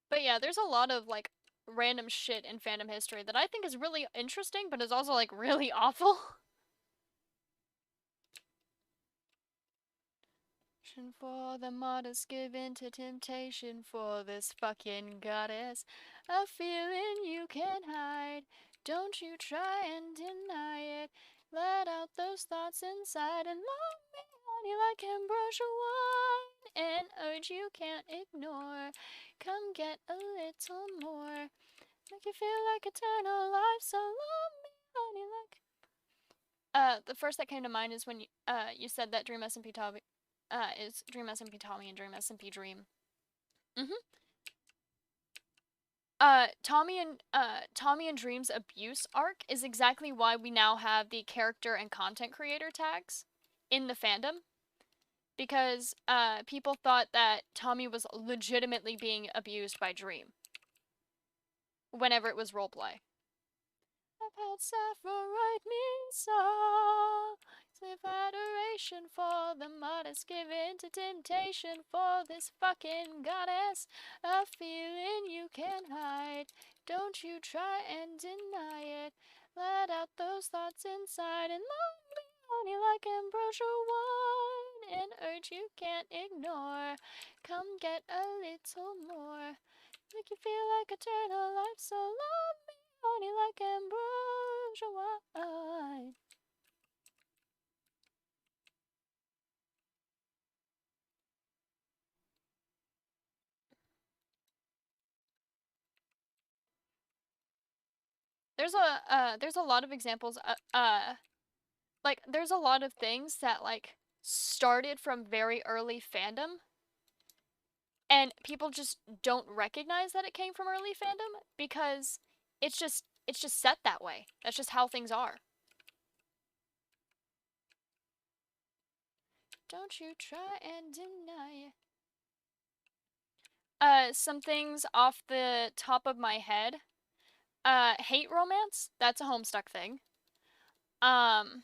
But yeah, there's a lot of like random shit in fandom history that I think is really interesting, but is also like really awful. For the modest given to temptation for this fucking goddess. A feeling you can't hide. Don't you try and deny it. Let out those thoughts inside and love me, honey, like ambrosia wine. An urge you can't ignore. Come get a little more. Make you feel like eternal life, so love me, honey, like. The first that came to mind is when you said that Dream SMP is Dream SMP Tommy and Dream SMP Dream. Tommy and Dream's abuse arc is exactly why we now have the character and content creator tags in the fandom. Because people thought that Tommy was legitimately being abused by Dream whenever it was roleplay. I've had Sapphire write me songs. temptation for the modest, give in to temptation for this fucking goddess. A feeling you can't hide, don't you try and deny it. Let out those thoughts inside and love me, honey, like ambrosia wine. An urge you can't ignore, come get a little more. Make you feel like eternal life, so love me, honey, like ambrosia wine. There's a lot of examples. Like there's a lot of things that like started from very early fandom, and people just don't recognize that it came from early fandom because it's just set that way. That's just how things are. Don't you try and deny it. Some things off the top of my head. Hate romance, that's a Homestuck thing. Um,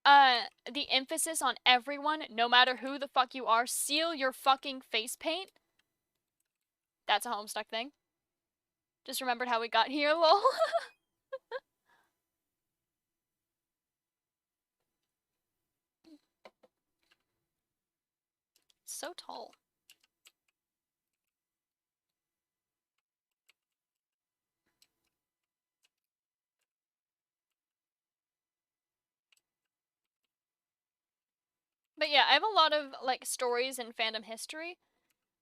the emphasis on everyone, no matter who the fuck you are, seal your fucking face paint. That's a Homestuck thing. Just remembered how we got here, lol. So tall. But yeah, I have a lot of like stories in fandom history.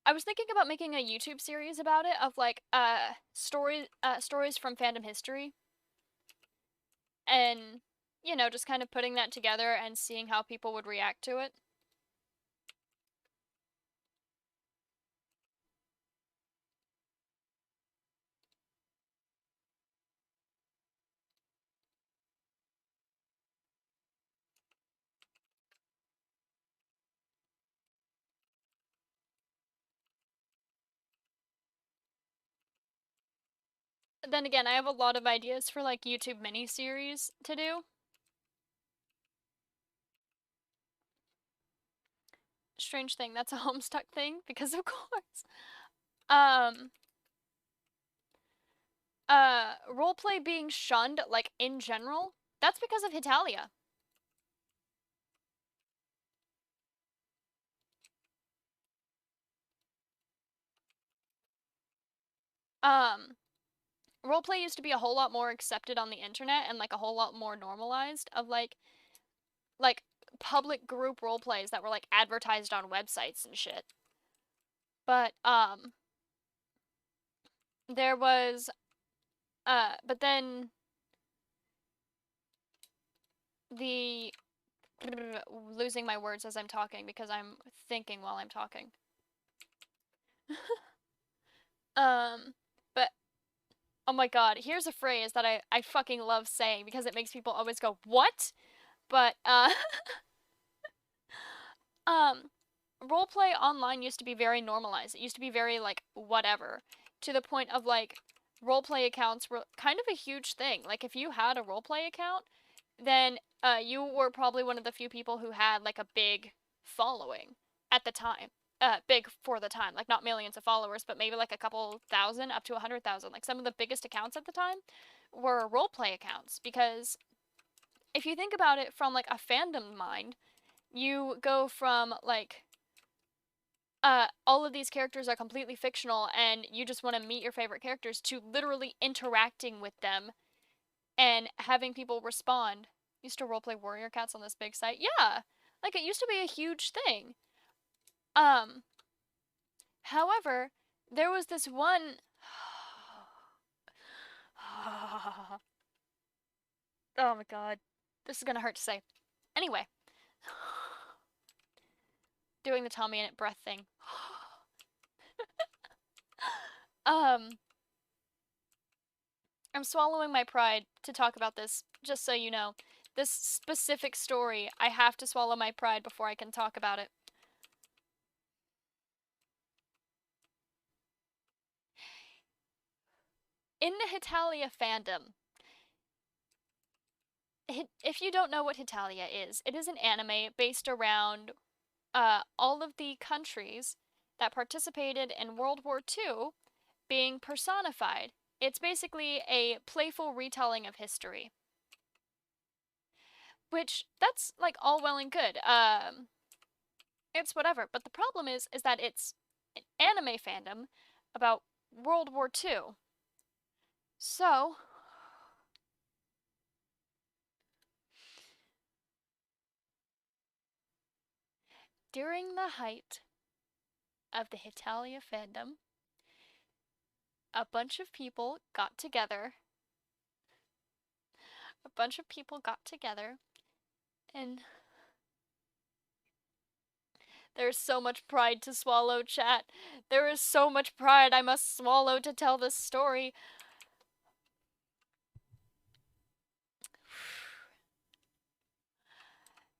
I was thinking about making a YouTube series about it of like stories from fandom history, and you know, just kind of putting that together and seeing how people would react to it. Then again, I have a lot of ideas for like YouTube mini-series to do. Strange thing, that's a Homestuck thing, because of course. Um, roleplay being shunned, like, in general, that's because of Hetalia. Um, roleplay used to be a whole lot more accepted on the internet and, like, a whole lot more normalized of, like, public group roleplays that were, like, advertised on websites and shit. But, there was, but then the losing my words as I'm talking because I'm thinking while I'm talking. But oh my god, here's a phrase that I fucking love saying because it makes people always go, "What?" But um roleplay online used to be very normalized. It used to be very like whatever, to the point of like roleplay accounts were kind of a huge thing. Like if you had a roleplay account, then you were probably one of the few people who had like a big following at the time. Big for the time, like not millions of followers, but maybe like a couple thousand up to 100,000. Like some of the biggest accounts at the time were roleplay accounts because if you think about it from like a fandom mind, you go from like all of these characters are completely fictional and you just want to meet your favorite characters to literally interacting with them and having people respond. Used to roleplay Warrior Cats on this big site. Yeah, like it used to be a huge thing. Um, however, there was this one. Oh my god, this is gonna hurt to say. Anyway, doing the Tommy Innit breath thing. um, I'm swallowing my pride to talk about this, just so you know. This specific story, I have to swallow my pride before I can talk about it. In the Hetalia fandom, if you don't know what Hetalia is, it is an anime based around all of the countries that participated in World War II being personified. It's basically a playful retelling of history. Which, that's like all well and good. It's whatever. But the problem is that it's an anime fandom about World War II. So, during the height of the Hetalia fandom, a bunch of people got together. And there's so much pride to swallow, chat. There is so much pride I must swallow to tell this story.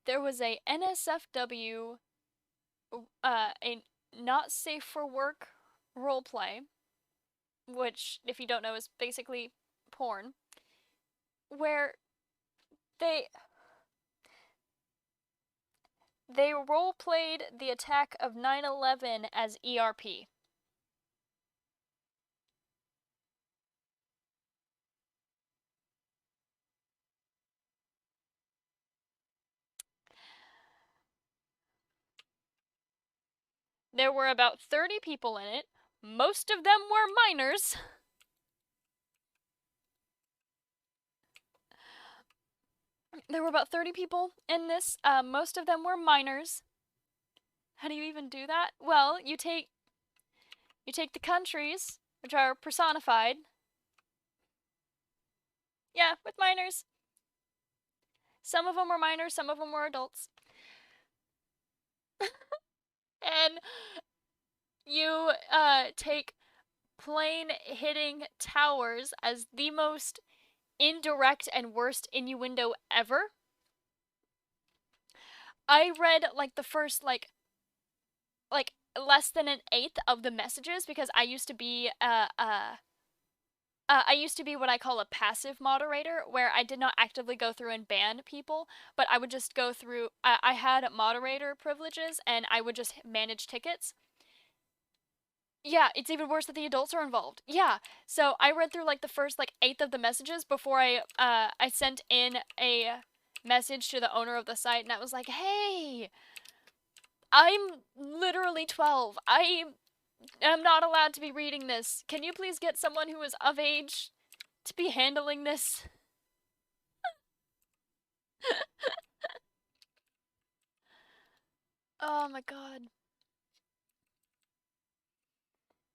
There was a NSFW, a not safe for work roleplay, which, if you don't know, is basically porn, where they roleplayed the attack of 9/11 as ERP. There were about 30 people in it. Most of them were minors. There were about 30 people in this. Most of them were minors. How do you even do that? Well, you take the countries, which are personified. Yeah, with minors. Some of them were minors, some of them were adults. And you take plane hitting towers as the most indirect and worst innuendo ever. I read like the first like less than an eighth of the messages because I used to be what I call a passive moderator, where I did not actively go through and ban people, but I would just go through. I had moderator privileges, and I would just manage tickets. Yeah, it's even worse that the adults are involved. Yeah, so I read through like the first like eighth of the messages before I sent in a message to the owner of the site, and I was like, "Hey, I'm literally 12. I am not allowed to be reading this. Can you please get someone who is of age to be handling this?" Oh my god.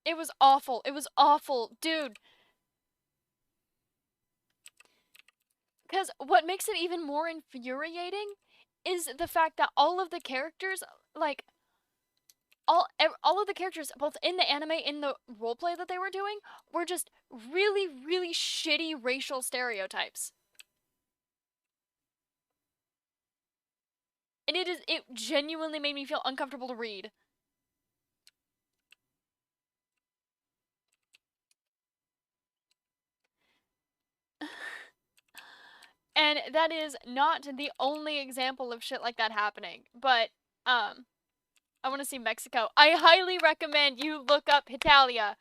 It was awful. It was awful. Dude. Because what makes it even more infuriating is the fact that all of the characters, like, all of the characters, both in the anime, in the roleplay that they were doing, were just really, really shitty racial stereotypes. And it genuinely made me feel uncomfortable to read. And that is not the only example of shit like that happening. But, I want to see Mexico. I highly recommend you look up Hetalia.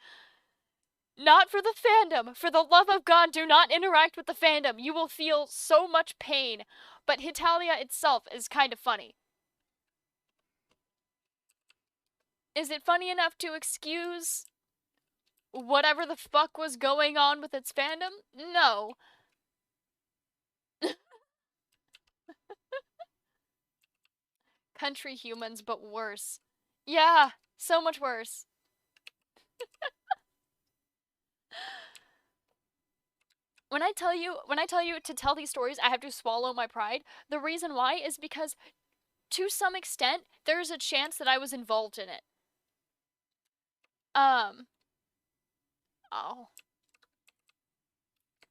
Not for the fandom. For the love of God, do not interact with the fandom. You will feel so much pain. But Hetalia itself is kind of funny. Is it funny enough to excuse whatever the fuck was going on with its fandom? No. Country humans, but worse. Yeah, so much worse. When I tell you to tell these stories, I have to swallow my pride. The reason why is because, to some extent, there's a chance that I was involved in it. Oh.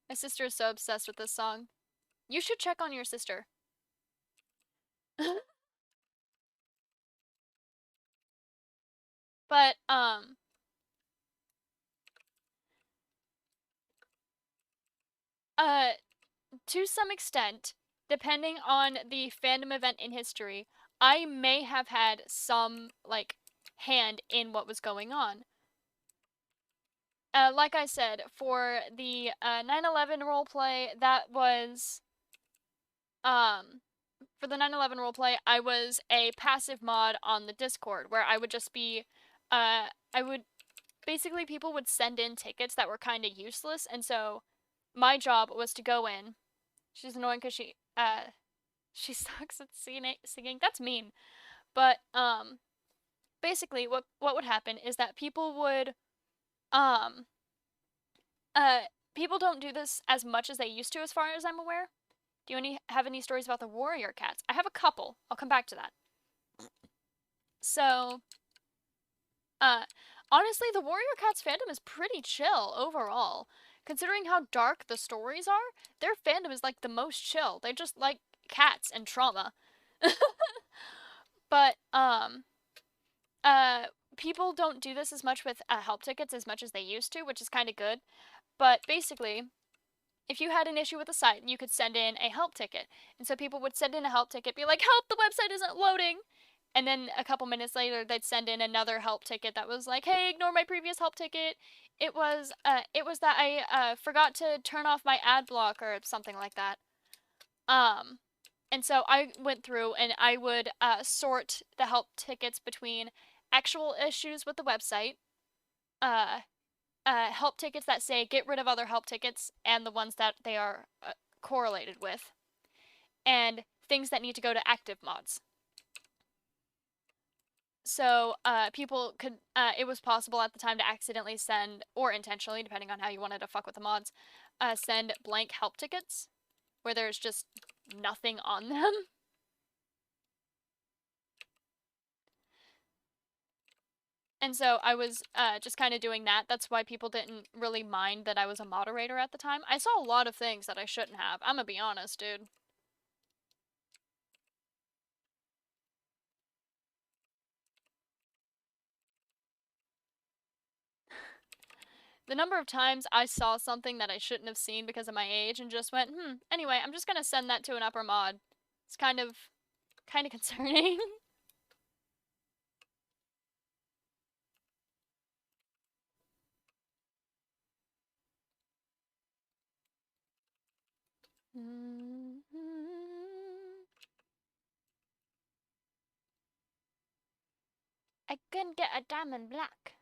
My sister is so obsessed with this song. You should check on your sister. But, to some extent, depending on the fandom event in history, I may have had some, like, hand in what was going on. Like I said, for the 9/11 roleplay, that was for the 9/11 roleplay, I was a passive mod on the Discord where I would just be, I would basically people would send in tickets that were kind of useless, and so my job was to go in. She's annoying because she sucks at singing. That's mean, but basically what would happen is that people would um people don't do this as much as they used to, as far as I'm aware. Do you have any stories about the warrior cats? I have a couple. I'll come back to that. So, honestly, the warrior cats fandom is pretty chill overall. Considering how dark the stories are, their fandom is like the most chill. They just like cats and trauma. But people don't do this as much with help tickets as much as they used to, which is kind of good. But basically, if you had an issue with the site, you could send in a help ticket. And so people would send in a help ticket, be like, "Help, the website isn't loading." And then a couple minutes later, they'd send in another help ticket that was like, "Hey, ignore my previous help ticket. It was that I forgot to turn off my ad block or something like that." And so I went through and I would sort the help tickets between actual issues with the website, uh, help tickets that say get rid of other help tickets, and the ones that they are correlated with, and things that need to go to active mods. So people could, it was possible at the time to accidentally send, or intentionally, depending on how you wanted to fuck with the mods, send blank help tickets where there's just nothing on them. And so I was just kind of doing that. That's why people didn't really mind that I was a moderator at the time. I saw a lot of things that I shouldn't have. I'm gonna be honest, dude. The number of times I saw something that I shouldn't have seen because of my age and just went, anyway, I'm just gonna send that to an upper mod. It's kind of concerning. I couldn't get a diamond black.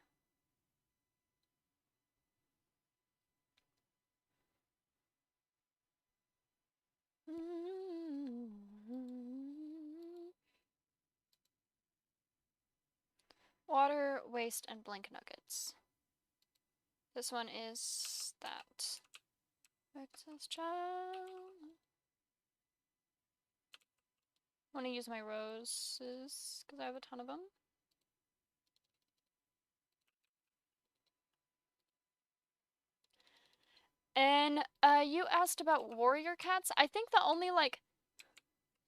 Water, waste, and blink nuggets. This one is that. Excess child. I want to use my roses because I have a ton of them. And you asked about warrior cats. I think the only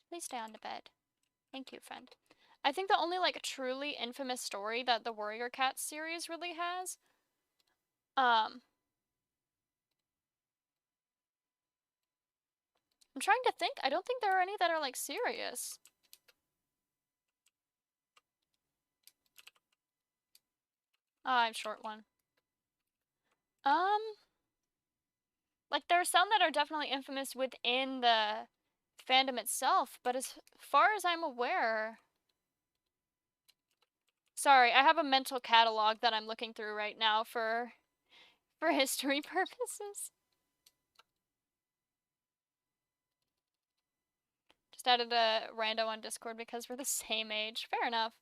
please stay on the bed. Thank you, friend. I think the only truly infamous story that the warrior cat series really has, I'm trying to think. I don't think there are any that are serious. I'm short one. There are some that are definitely infamous within the fandom itself, but as far as I'm aware, sorry, I have a mental catalog that I'm looking through right now for history purposes. Just added a rando on Discord because we're the same age. Fair enough.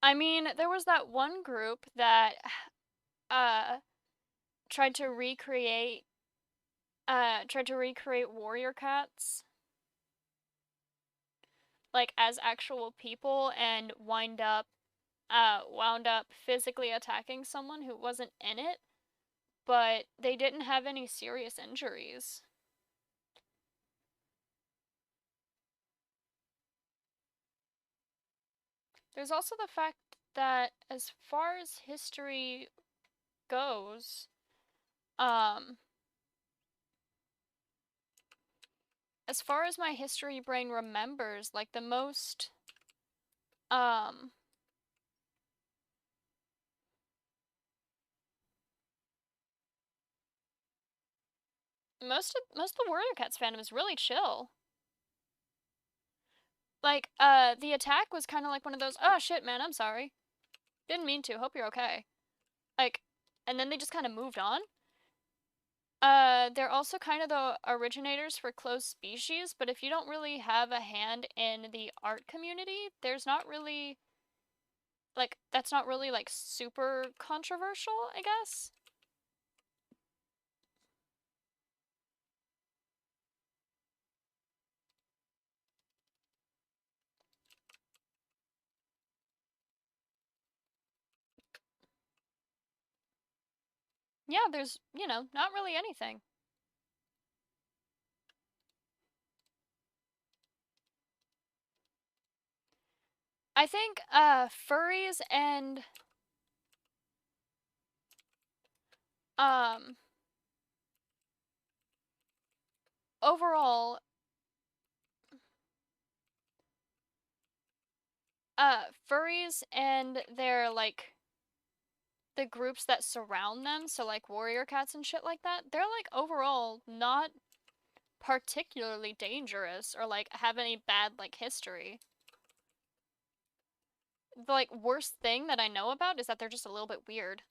I mean, there was that one group that tried to recreate warrior cats as actual people and wound up physically attacking someone who wasn't in it. but they didn't have any serious injuries. There's also the fact that as far as history goes, as far as my history brain remembers, like the most, most of the Warrior Cats fandom is really chill. Like, the attack was kind of like one of those, oh shit, man, I'm sorry. Didn't mean to, hope you're okay. Like, and then they just kind of moved on. They're also kind of the originators for closed species, but if you don't really have a hand in the art community, there's not really, like, that's not really, like, super controversial, I guess. Yeah, there's, you know, not really anything. I think, furries and, overall, furries and their, like, the groups that surround them, so like warrior cats and shit like that, they're like overall not particularly dangerous or like have any bad like history. The like worst thing that I know about is that they're just a little bit weird.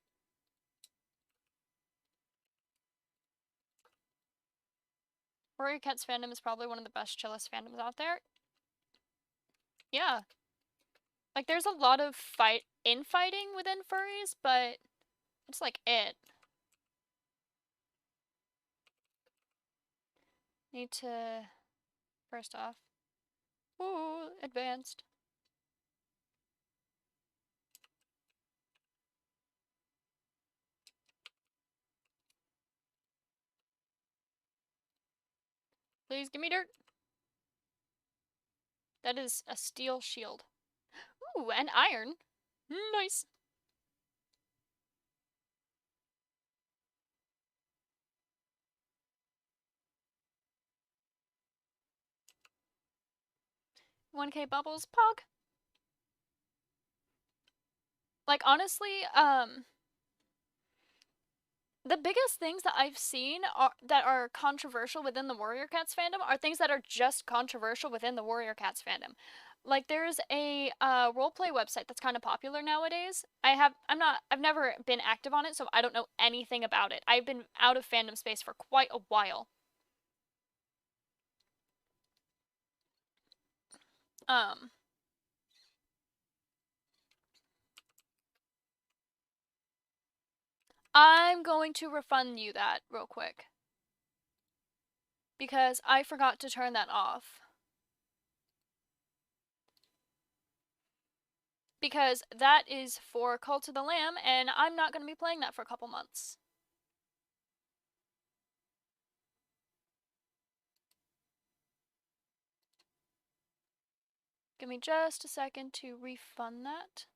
Warrior Cats fandom is probably one of the best, chillest fandoms out there. Yeah. Like there's a lot of infighting within furries, but it's like it. Need to first off. Ooh, advanced. Please give me dirt. That is a steel shield. Ooh, and iron. Nice. $1K bubbles, pog. Like honestly, the biggest things that I've seen that are controversial within the Warrior Cats fandom are things that are just controversial within the Warrior Cats fandom. Like there's a roleplay website that's kind of popular nowadays. I've never been active on it, so I don't know anything about it. I've been out of fandom space for quite a while. I'm going to refund you that real quick because I forgot to turn that off. Because that is for Cult of the Lamb, and I'm not going to be playing that for a couple months. Give me just a second to refund that.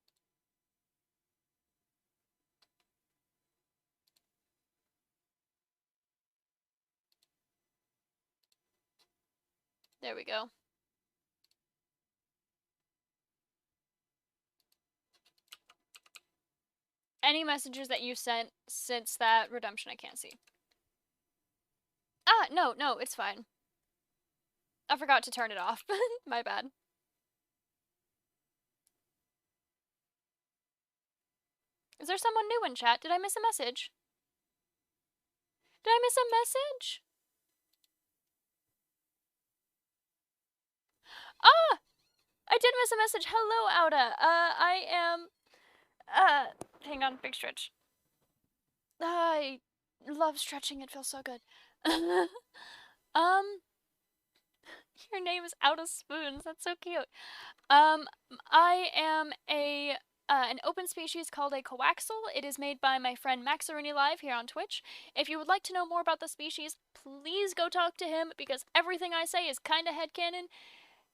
There we go. Any messages that you sent since that redemption I can't see. Ah, no, it's fine. I forgot to turn it off. My bad. Is there someone new in chat? Did I miss a message? Did I miss a message? Ah! I did miss a message. Hello, Auda. I am... hang on, big stretch. I love stretching. It feels so good. Your name is Out of Spoons. That's so cute. I am a an open species called a coaxel. It is made by my friend Maxaruni Live here on Twitch. If you would like to know more about the species, please go talk to him because everything I say is kind of headcanon.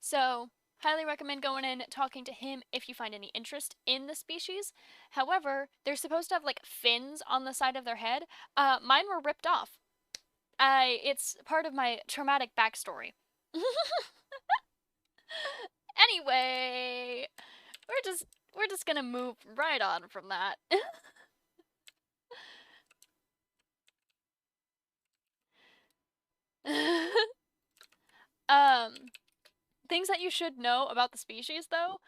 So, highly recommend going in talking to him if you find any interest in the species. However, they're supposed to have like fins on the side of their head. Mine were ripped off. It's part of my traumatic backstory. Anyway, we're just gonna move right on from that. um, things that you should know about the species, though.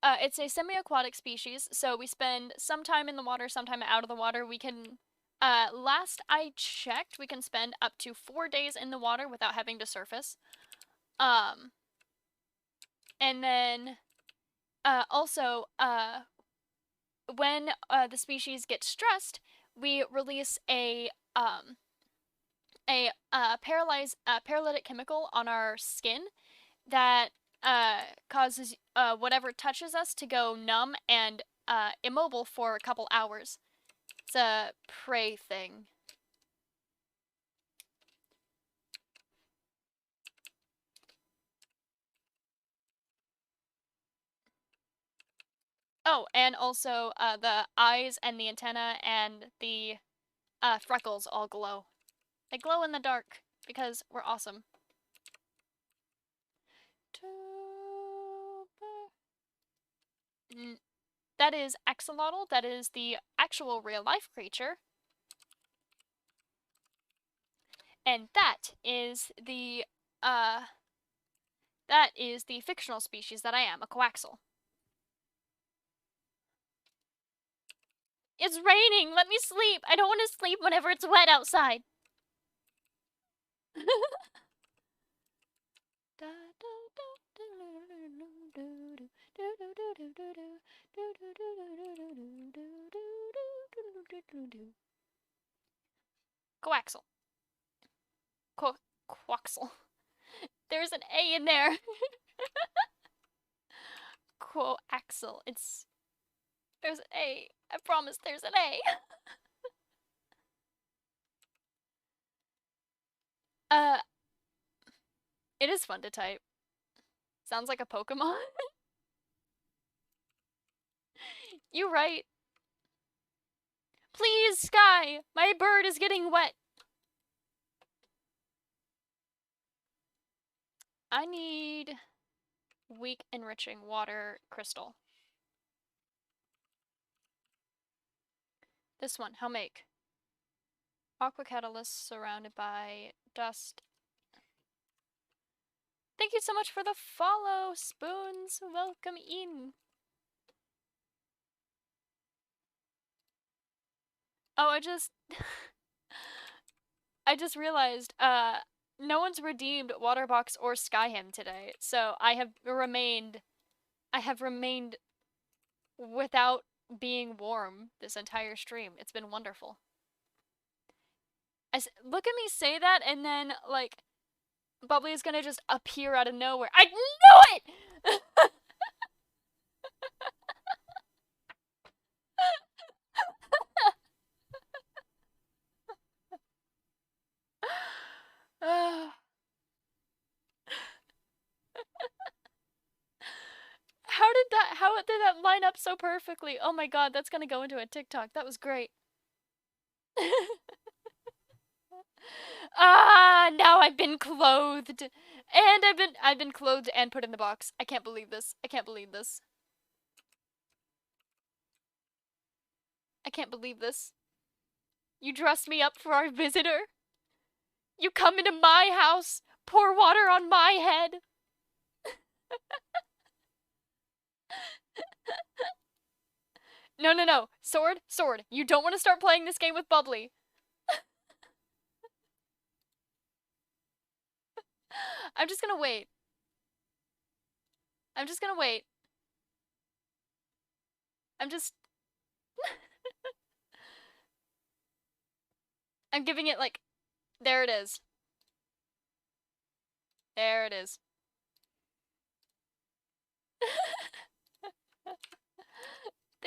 It's a semi-aquatic species, so we spend some time in the water, some time out of the water. We can, last I checked, we can spend up to 4 days in the water without having to surface. And then, also, when the species gets stressed, we release a paralytic chemical on our skin that causes whatever touches us to go numb and immobile for a couple hours. It's a prey thing. Oh, and also the eyes and the antenna and the freckles all glow. They glow in the dark because we're awesome. That is axolotl. That is the actual real-life creature. And that is the fictional species that I am, a coaxel. It's raining! Let me sleep! I don't want to sleep whenever it's wet outside! Coaxel. Coaxel. There's an A in there. Coaxel. There's an A. I promise there's an A. It is fun to type. Sounds like a Pokemon. You right. Please, Sky! My bird is getting wet. I need weak enriching water crystal. This one, how make? Aqua catalyst surrounded by dust. Thank you so much for the follow, Spoons. Welcome in. Oh, I just realized, no one's redeemed Waterbox or Skyhim today, so I have remained without being warm this entire stream. It's been wonderful. Look at me say that, and then, like, Bubbly is gonna just appear out of nowhere. I knew it! How did that line up so perfectly? Oh my god, that's gonna go into a TikTok. That was great. Now I've been clothed. And I've been clothed and put in the box. I can't believe this. I can't believe this. I can't believe this. You dressed me up for our visitor? You come into my house, pour water on my head. No, no, no. Sword, sword. You don't want to start playing this game with Bubbly. I'm just gonna wait. I'm just gonna wait. I'm just... I'm giving it, like... There it is. There it is.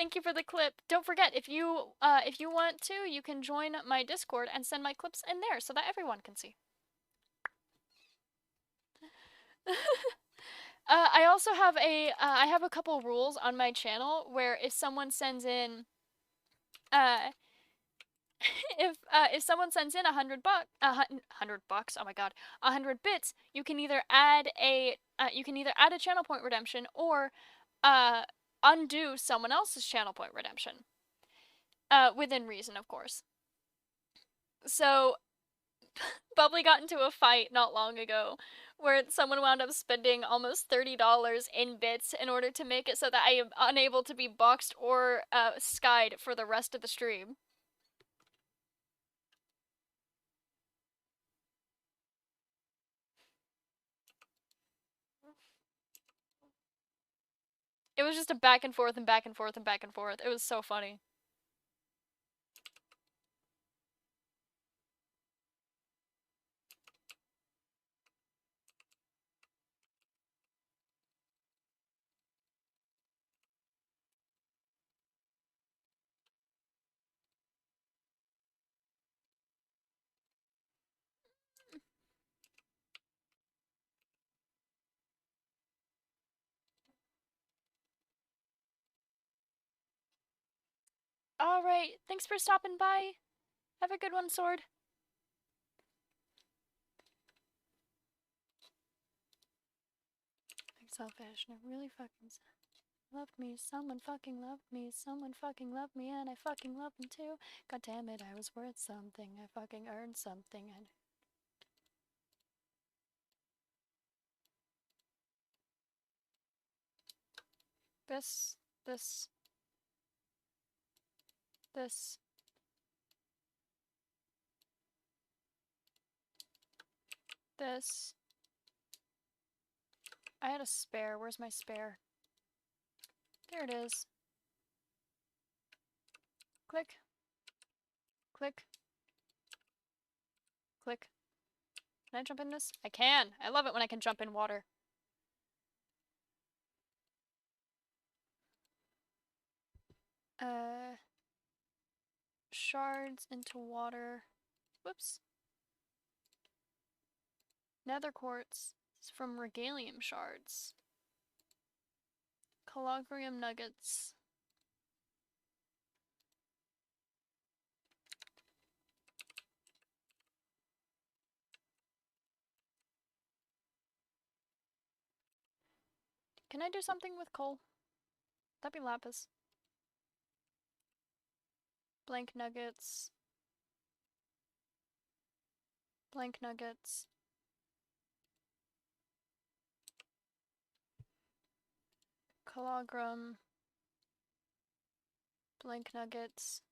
Thank you for the clip. Don't forget, if you want to, you can join my Discord and send my clips in there so that everyone can see. I also have I have a couple rules on my channel where if someone sends in, if someone sends in $100, oh my god, 100 bits, you can either add a channel point redemption or undo someone else's channel point redemption. Within reason, of course. So, Bubbly got into a fight not long ago where someone wound up spending almost $30 in bits in order to make it so that I am unable to be boxed or skied for the rest of the stream. It was just a back and forth and back and forth and back and forth. It was so funny. Alright, thanks for stopping by. Have a good one, Sword. I'm selfish, and it really fucking loved me. Someone fucking loved me. Someone fucking loved me, and I fucking loved them too. God damn it, I was worth something. I fucking earned something. And this, this, this. This. I had a spare. Where's my spare? There it is. Click. Click. Click. Can I jump in this? I can! I love it when I can jump in water. Shards into water. Whoops. Nether quartz. It's from Regalium shards. Calogrium nuggets. Can I do something with coal? That'd be lapis. Blank nuggets. Blank nuggets. Calogrum. Blank nuggets.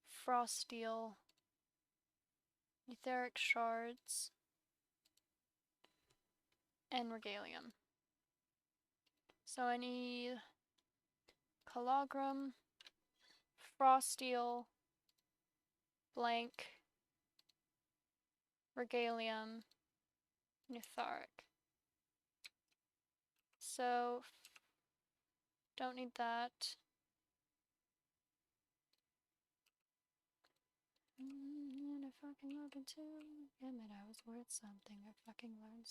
Frost steel. Etheric shards. And regalium. So I need calogrum, frost steel, blank, regalium, etheric. So don't need that. And I fucking love it too. Damn it, I was worth something. I fucking learned.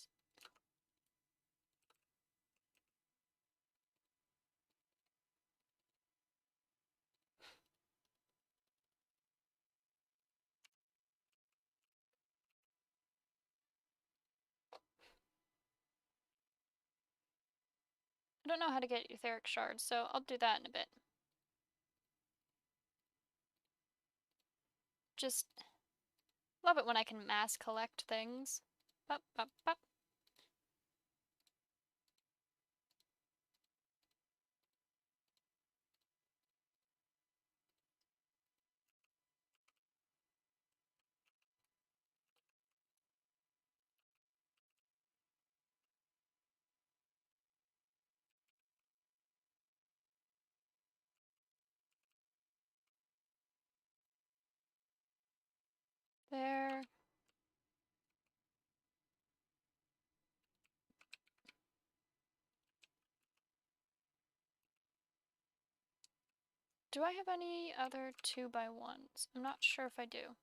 I don't know how to get etheric shards, so I'll do that in a bit. Just love it when I can mass collect things. Bop, bop, bop. There. Do I have any other 2x1s? I'm not sure if I do.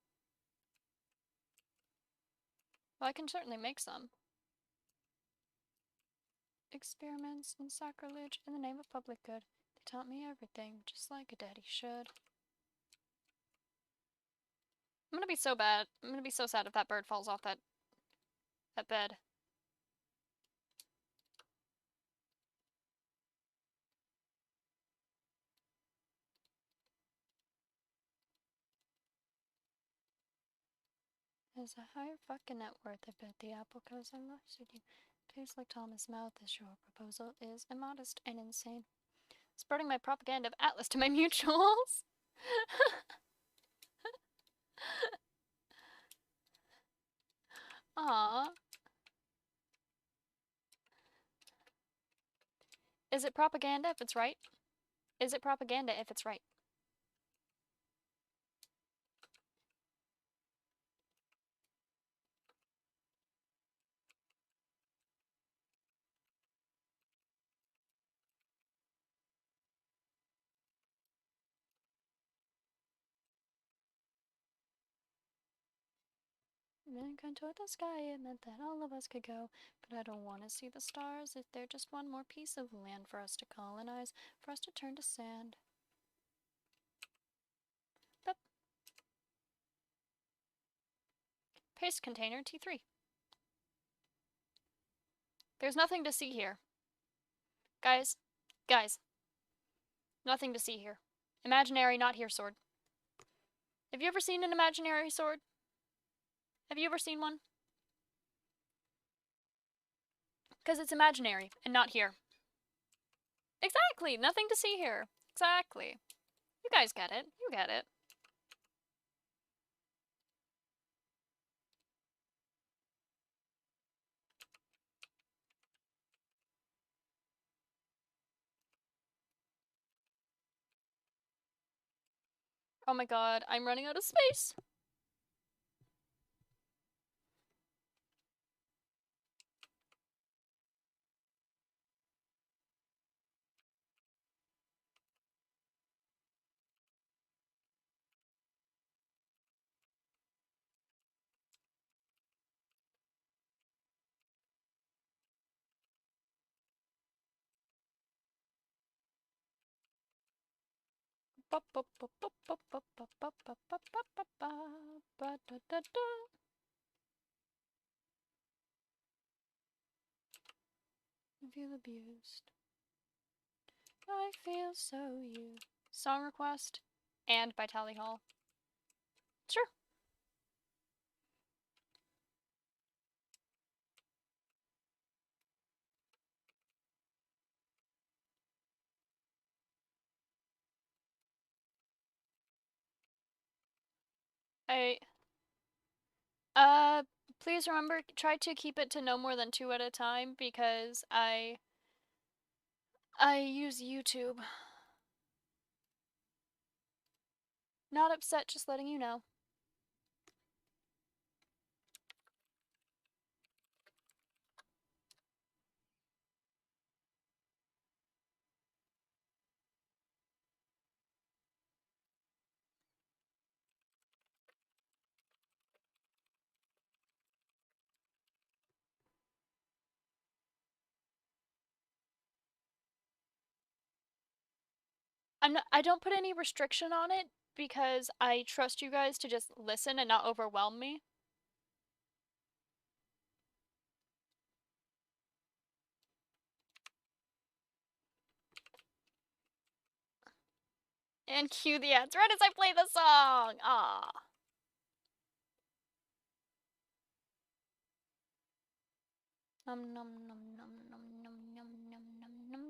Well, I can certainly make some. Experiments in sacrilege in the name of public good. They taught me everything, just like a daddy should. I'm gonna be so bad. I'm gonna be so sad if that bird falls off that bed. Has a higher fucking net worth, I bet the apple, cause I lusted you. Tastes like Thomas' mouth, as your proposal is immodest and insane. Spreading my propaganda of Atlas to my mutuals. Aww. Is it propaganda if it's right? Is it propaganda if it's right? Mankind toward the sky, it meant that all of us could go. But I don't want to see the stars if they're just one more piece of land for us to colonize, for us to turn to sand. But paste container T3. There's nothing to see here. Guys, nothing to see here. Imaginary, not here sword. Have you ever seen an imaginary sword? Have you ever seen one? Because it's imaginary and not here. Exactly, nothing to see here. Exactly. You guys get it. You get it. Oh my god, I'm running out of space. I feel abused. I feel so used. Song request and by Tally Hall. Sure. Please remember, try to keep it to no more than 2 at a time because I use YouTube. Not upset, just letting you know. I don't put any restriction on it because I trust you guys to just listen and not overwhelm me. And cue the ads right as I play the song. Ah. Nom nom nom nom nom nom nom nom nom nom nom nom.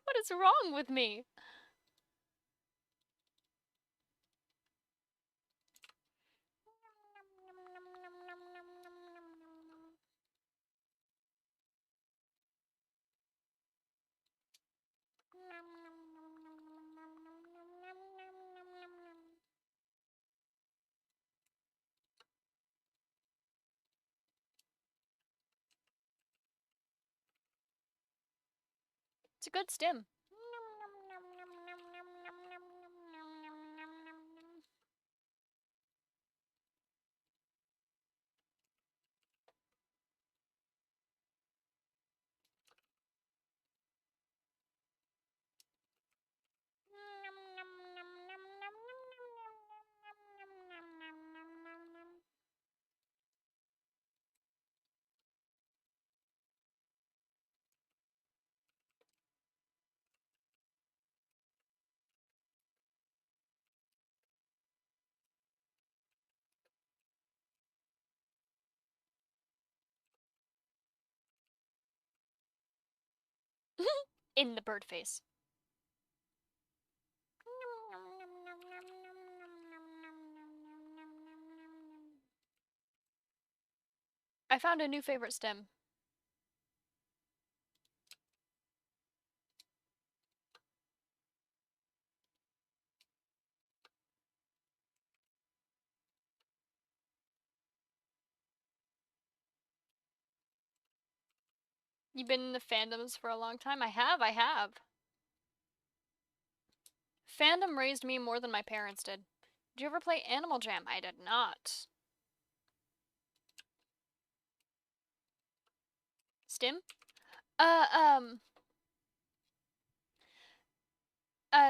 What is wrong with me? It's a good stim. In the bird face. I found a new favorite stem. You've been in the fandoms for a long time? I have. Fandom raised me more than my parents did. Did you ever play Animal Jam? I did not. Stim?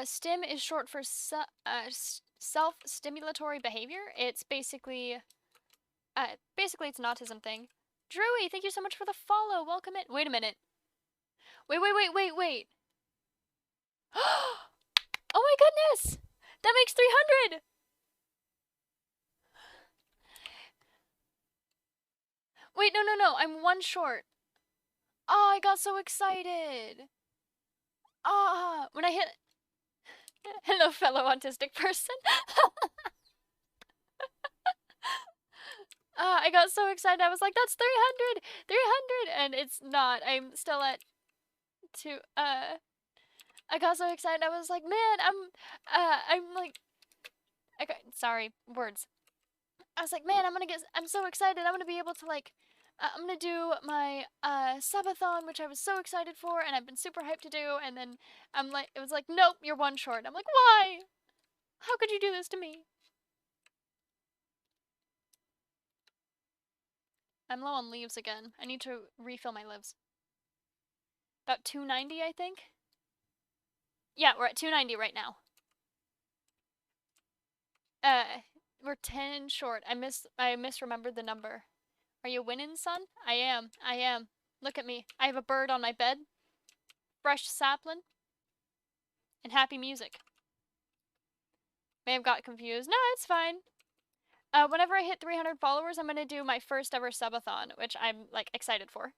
Stim is short for self-stimulatory behavior. It's basically it's an autism thing. Drewy, thank you so much for the follow. Welcome in. Wait a minute. Wait. Oh my goodness! That makes 300! Wait, no. I'm one short. Oh, I got so excited. Ah, when I hit... Hello, fellow autistic person. I got so excited. I was like, that's 300! 300! And it's not. I'm still at 2. I got so excited. I was like, man, I'm like... Okay, sorry, words. I was like, man, I'm so excited. I'm gonna be able to, like... I'm gonna do my subathon, which I was so excited for, and I've been super hyped to do, and then it was like, nope, you're one short. I'm like, why? How could you do this to me? I'm low on leaves again. I need to refill my lives. About 290, I think. Yeah, we're at 290 right now. We're 10 short. I misremembered the number. Are you winning, son? I am. Look at me. I have a bird on my bed, fresh sapling, and happy music. May have got confused. No, it's fine. Whenever I hit 300 followers, I'm gonna do my first ever subathon, which I'm, like, excited for.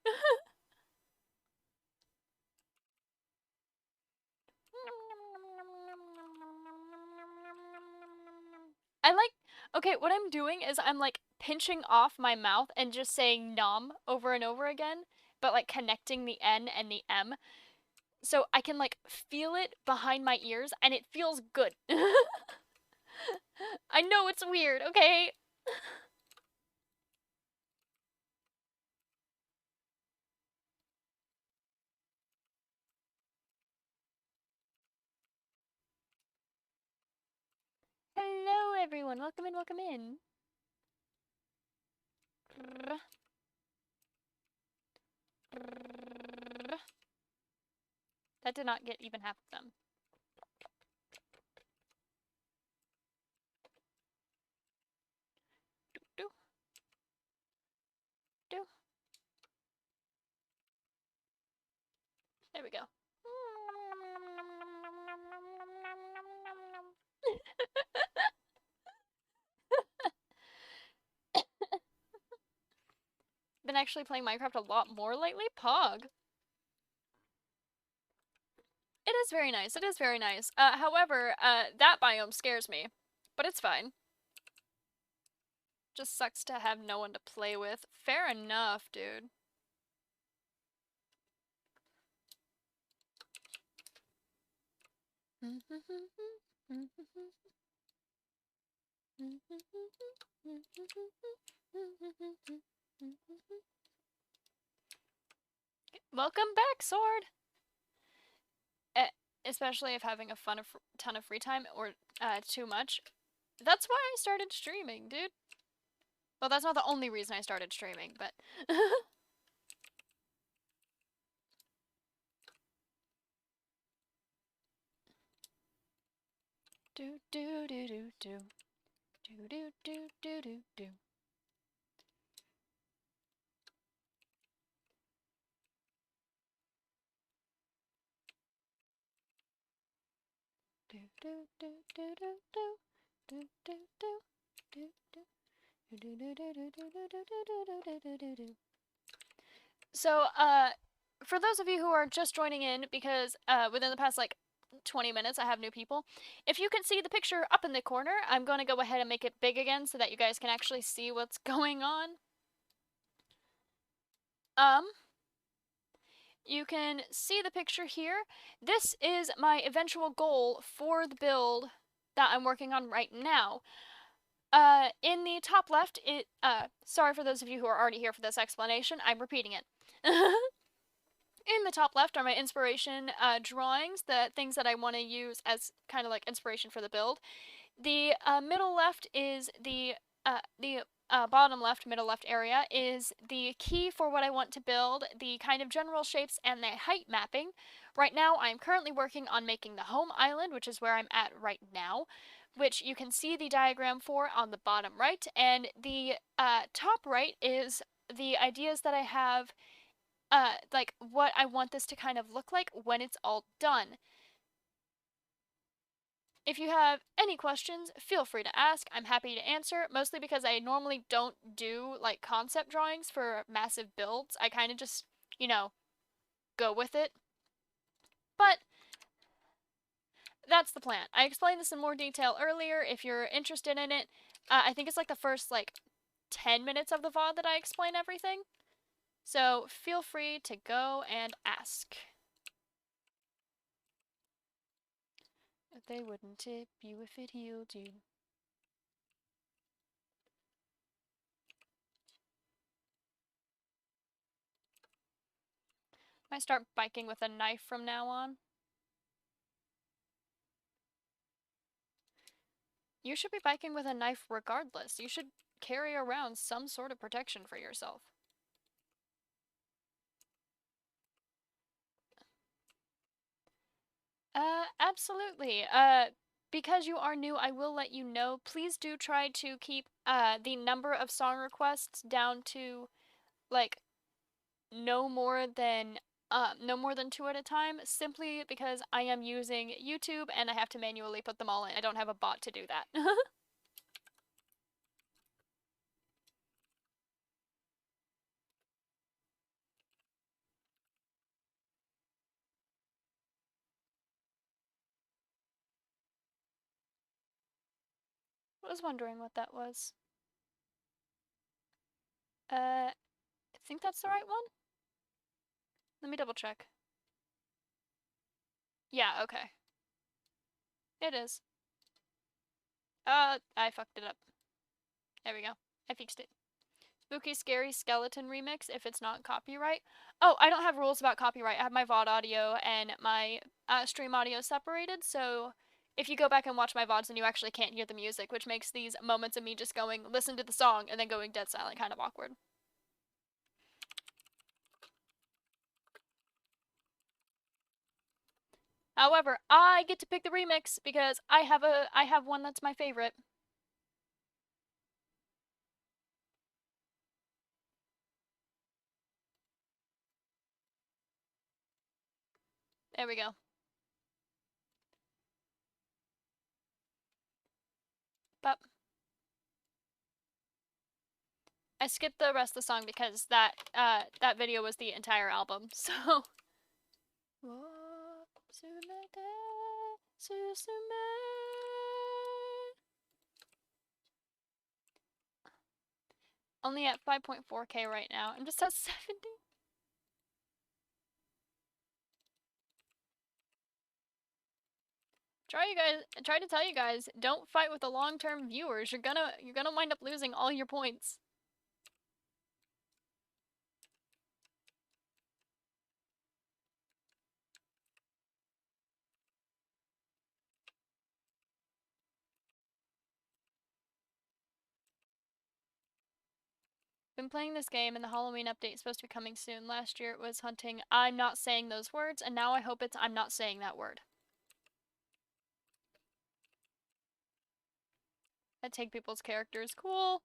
Okay, what I'm doing is I'm, like, pinching off my mouth and just saying nom over and over again, but, like, connecting the N and the M. So I can, like, feel it behind my ears, and it feels good. I know it's weird, okay? Hello, everyone. Welcome in. That did not get even half of them. Do. There we go. Been actually playing Minecraft a lot more lately. Pog. It is very nice. However, that biome scares me. But it's fine. Just sucks to have no one to play with. Fair enough, dude. Welcome back, Sword! especially if having a ton of free time or too much. That's why I started streaming, dude. Well, that's not the only reason I started streaming, but do do do do do do do do do do do. Do do do do do do do do do do. So, for those of you who are just joining in, because within the past like 20 minutes I have new people, if you can see the picture up in the corner, I'm going to go ahead and make it big again so that you guys can actually see what's going on. You can see the picture here. This is my eventual goal for the build that I'm working on right now. In the top left, sorry for those of you who are already here for this explanation, I'm repeating it. In the top left are my inspiration drawings, the things that I want to use as kind of like inspiration for the build. The middle left is the bottom left, middle left area is the key for what I want to build, the kind of general shapes and the height mapping. Right now, I'm currently working on making the home island, which is where I'm at right now, which you can see the diagram for on the bottom right, and the top right is the ideas that I have, like what I want this to kind of look like when it's all done. If you have any questions, feel free to ask. I'm happy to answer, mostly because I normally don't do like concept drawings for massive builds. I kind of just, you know, go with it. But that's the plan. I explained this in more detail earlier if you're interested in it. I think it's like the first like 10 minutes of the VOD that I explain everything. So feel free to go and ask. They wouldn't tip you if it healed you. I start biking with a knife from now on. You should be biking with a knife regardless. You should carry around some sort of protection for yourself. Absolutely. Because you are new, I will let you know. Please do try to keep the number of song requests down to like no more than no more than 2 at a time, simply because I am using YouTube and I have to manually put them all in. I don't have a bot to do that. I was wondering what that was. I think that's the right one? Let me double check. Yeah, okay. It is. I fucked it up. There we go. I fixed it. Spooky Scary Skeleton Remix if it's not copyright. Oh, I don't have rules about copyright. I have my VOD audio and my stream audio separated, so if you go back and watch my VODs then you actually can't hear the music, which makes these moments of me just going, listen to the song, and then going dead silent kind of awkward. However, I get to pick the remix because I have one that's my favorite. There we go. But I skipped the rest of the song because that video was the entire album. So only at 5.4K right now. I'm just at 70. Try to tell you guys, don't fight with the long-term viewers. You're gonna wind up losing all your points. been playing this game and the Halloween update is supposed to be coming soon. Last year it was hunting I'm not saying those words, and now I hope it's I'm not saying that word. I take people's characters. Cool.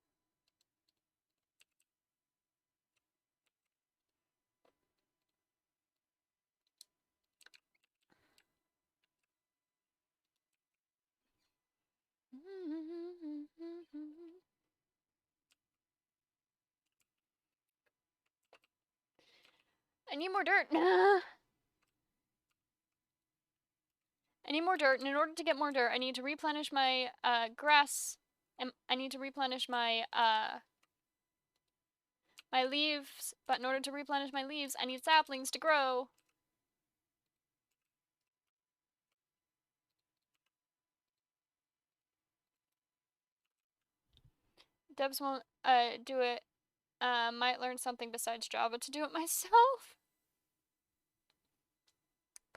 I need more dirt. I need more dirt, and in order to get more dirt, I need to replenish my grass, and I need to replenish my my leaves. But in order to replenish my leaves, I need saplings to grow. Debs won't do it. Might learn something besides Java to do it myself.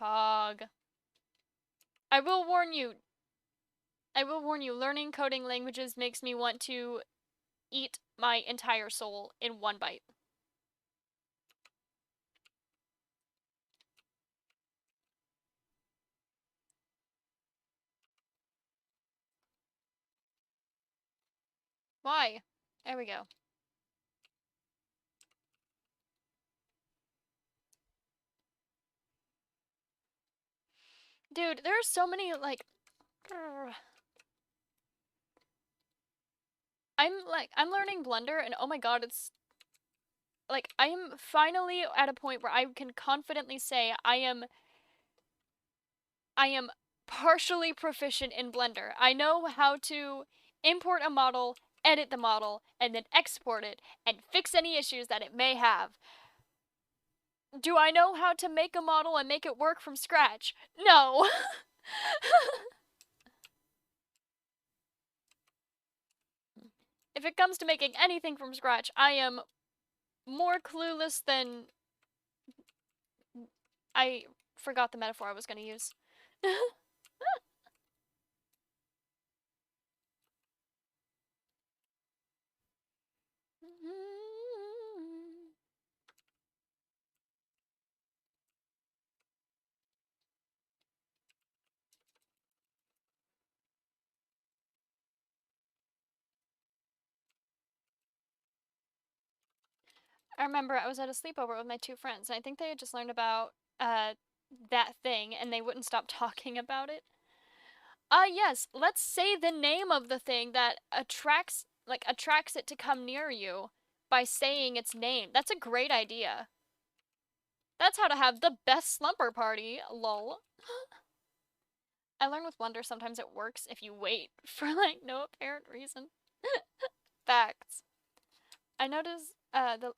Pog. I will warn you. Learning coding languages makes me want to eat my entire soul in one bite. Why? There we go. Dude, there are so many, like... I'm learning Blender, and oh my god, it's... Like, I am finally at a point where I can confidently say I am partially proficient in Blender. I know how to import a model, edit the model, and then export it, and fix any issues that it may have. Do I know how to make a model and make it work from scratch? No. If it comes to making anything from scratch, I am more clueless than... I forgot the metaphor I was going to use. I remember I was at a sleepover with my two friends, and I think they had just learned about that thing, and they wouldn't stop talking about it. Yes, let's say the name of the thing that attracts it to come near you by saying its name. That's a great idea. That's how to have the best slumber party, lol. I learned with Blender sometimes it works if you wait for like no apparent reason. Facts. I noticed the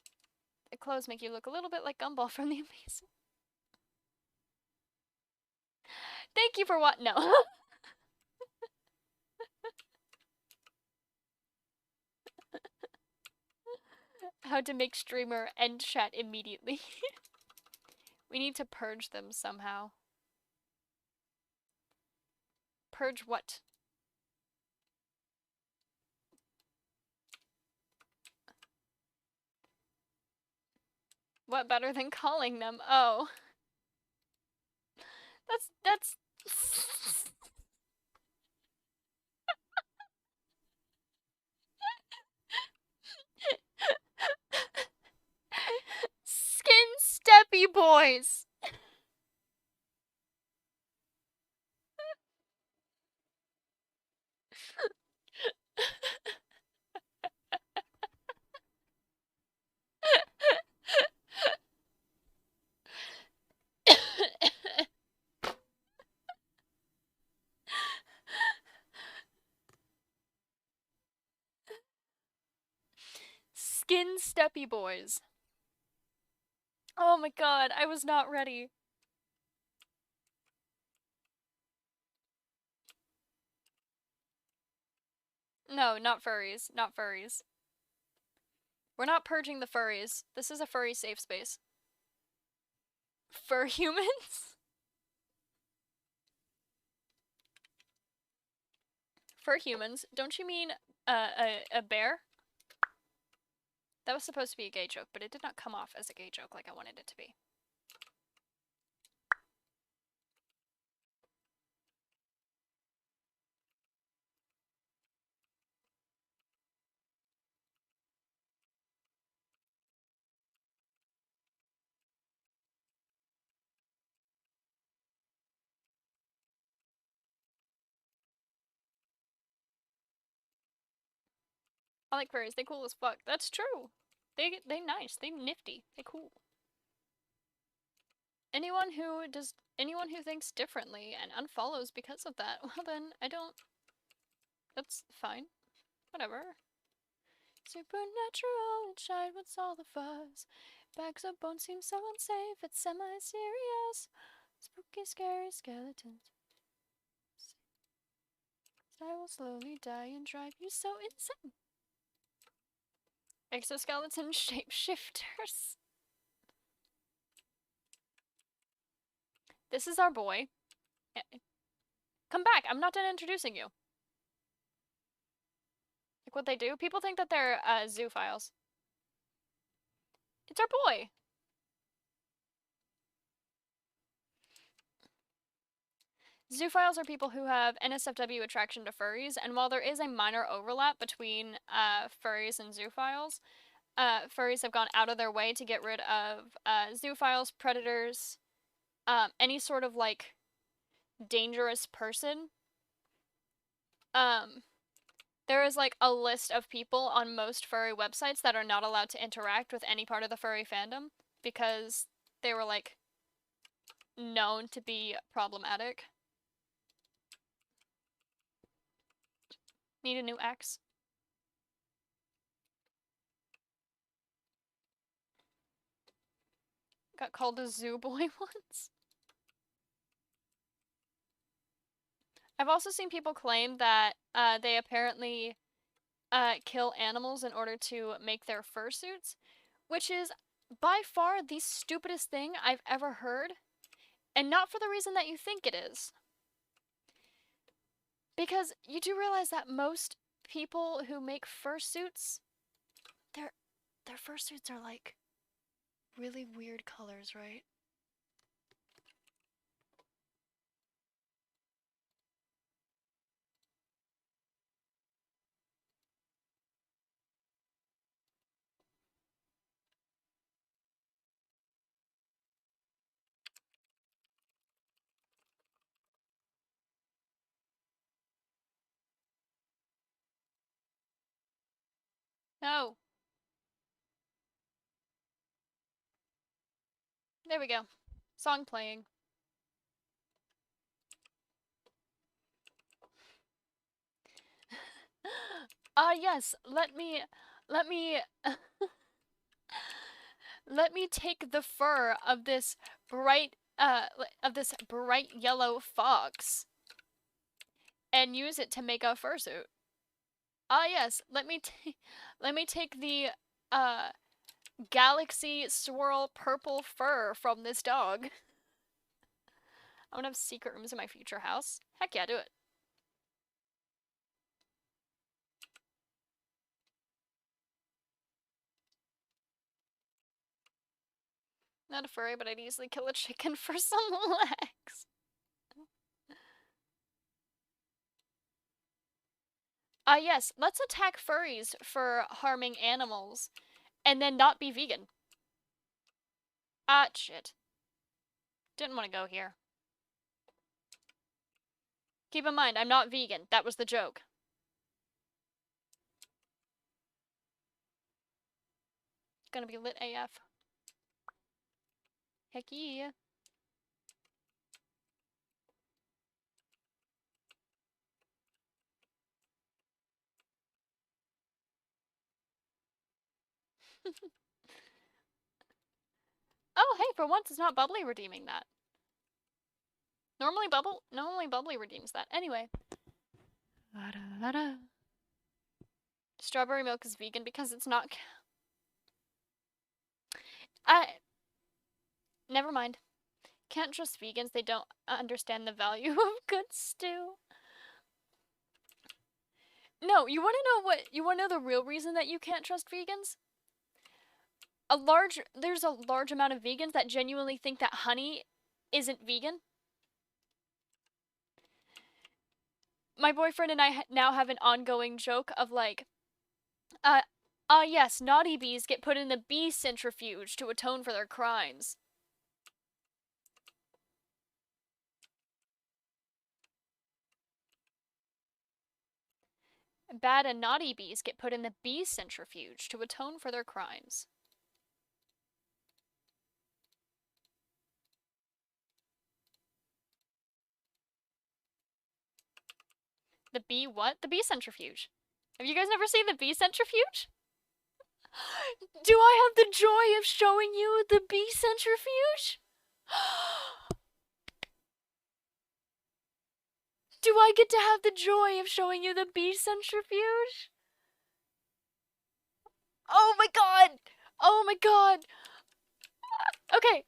clothes make you look a little bit like Gumball from The Amazing. Thank you for what? No. How to make streamer end chat immediately. We need to purge them somehow. Purge what? What better than calling them? Oh. That's... Skin Steppy Boys! Skin Steppy Boys. Oh my god, I was not ready. No, not furries. Not furries. We're not purging the furries. This is a furry safe space. Fur humans? Fur humans? Don't you mean a bear? That was supposed to be a gay joke, but it did not come off as a gay joke like I wanted it to be. I like furries. They cool as fuck. That's true. They nice. They nifty. They cool. Anyone who thinks differently and unfollows because of that, well then I don't. That's fine. Whatever. Supernatural inside, what's all the fuzz? Bags of bones seem so unsafe, it's semi-serious. Spooky, scary skeletons. I will slowly die and drive you so insane. Exoskeleton shapeshifters. This is our boy. Come back, I'm not done introducing you. Like what they do? People think that they're zoophiles. It's our boy. Zoophiles are people who have NSFW attraction to furries, and while there is a minor overlap between furries and zoophiles, furries have gone out of their way to get rid of zoophiles, predators, any sort of like dangerous person. There is like a list of people on most furry websites that are not allowed to interact with any part of the furry fandom because they were like known to be problematic. Need a new ex. Got called a zoo boy once. I've also seen people claim that they apparently kill animals in order to make their fursuits, which is by far the stupidest thing I've ever heard, and not for the reason that you think it is. Because you do realize that most people who make fursuits, their fursuits are like really weird colors, right? No. There we go. Song playing. Yes, let me let me take the fur of this bright yellow fox and use it to make a fursuit. Yes, let me take the galaxy swirl purple fur from this dog. I want to have secret rooms in my future house. Heck yeah, do it. Not a furry, but I'd easily kill a chicken for some legs. Yes, let's attack furries for harming animals and then not be vegan. Shit. Didn't want to go here. Keep in mind, I'm not vegan. That was the joke. Gonna be lit AF. Heck yeah. Oh, hey, for once it's not Bubbly redeeming that. Normally Bubbly redeems that. Anyway. Strawberry milk is vegan because it's not. Never mind. Can't trust vegans. They don't understand the value of good stew. No, you want to know the real reason that you can't trust vegans? there's a large amount of vegans that genuinely think that honey isn't vegan. My boyfriend and I now have an ongoing joke of like, yes, naughty bees get put in the bee centrifuge to atone for their crimes. Bad and naughty bees get put in the bee centrifuge to atone for their crimes. The bee what? The bee centrifuge. Have you guys never seen the bee centrifuge? Do I have the joy of showing you the bee centrifuge? Do I get to have the joy of showing you the bee centrifuge? Oh my god! Oh my god! Okay.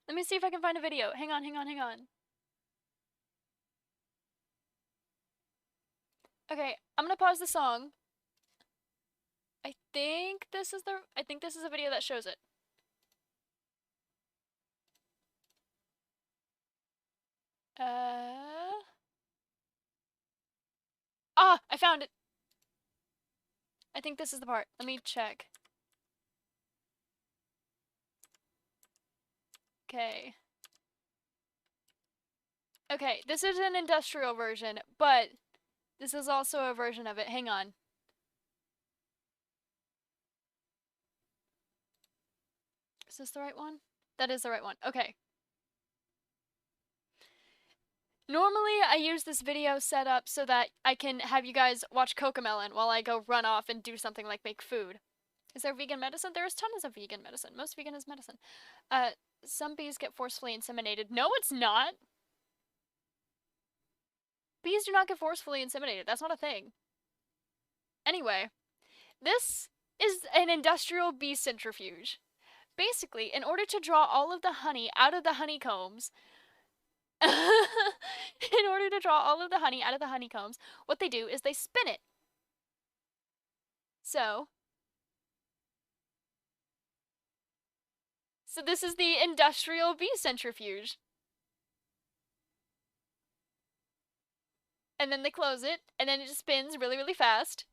Let me see if I can find a video. Hang on. Okay, I'm gonna pause the song. I think this is a video that shows it. I found it. I think this is the part. Let me check. Okay. Okay, this is an industrial version, but this is also a version of it. Hang on. Is this the right one? That is the right one. Okay. Normally, I use this video set up so that I can have you guys watch Cocomelon while I go run off and do something like make food. Is there vegan medicine? There is tons of vegan medicine. Most vegan is medicine. Some bees get forcefully inseminated. No, it's not. Bees do not get forcefully inseminated. That's not a thing. Anyway, this is an industrial bee centrifuge. Basically, in order to draw all of the honey out of the honeycombs, what they do is they spin it. So this is the industrial bee centrifuge. And then they close it, and then it just spins really, really fast.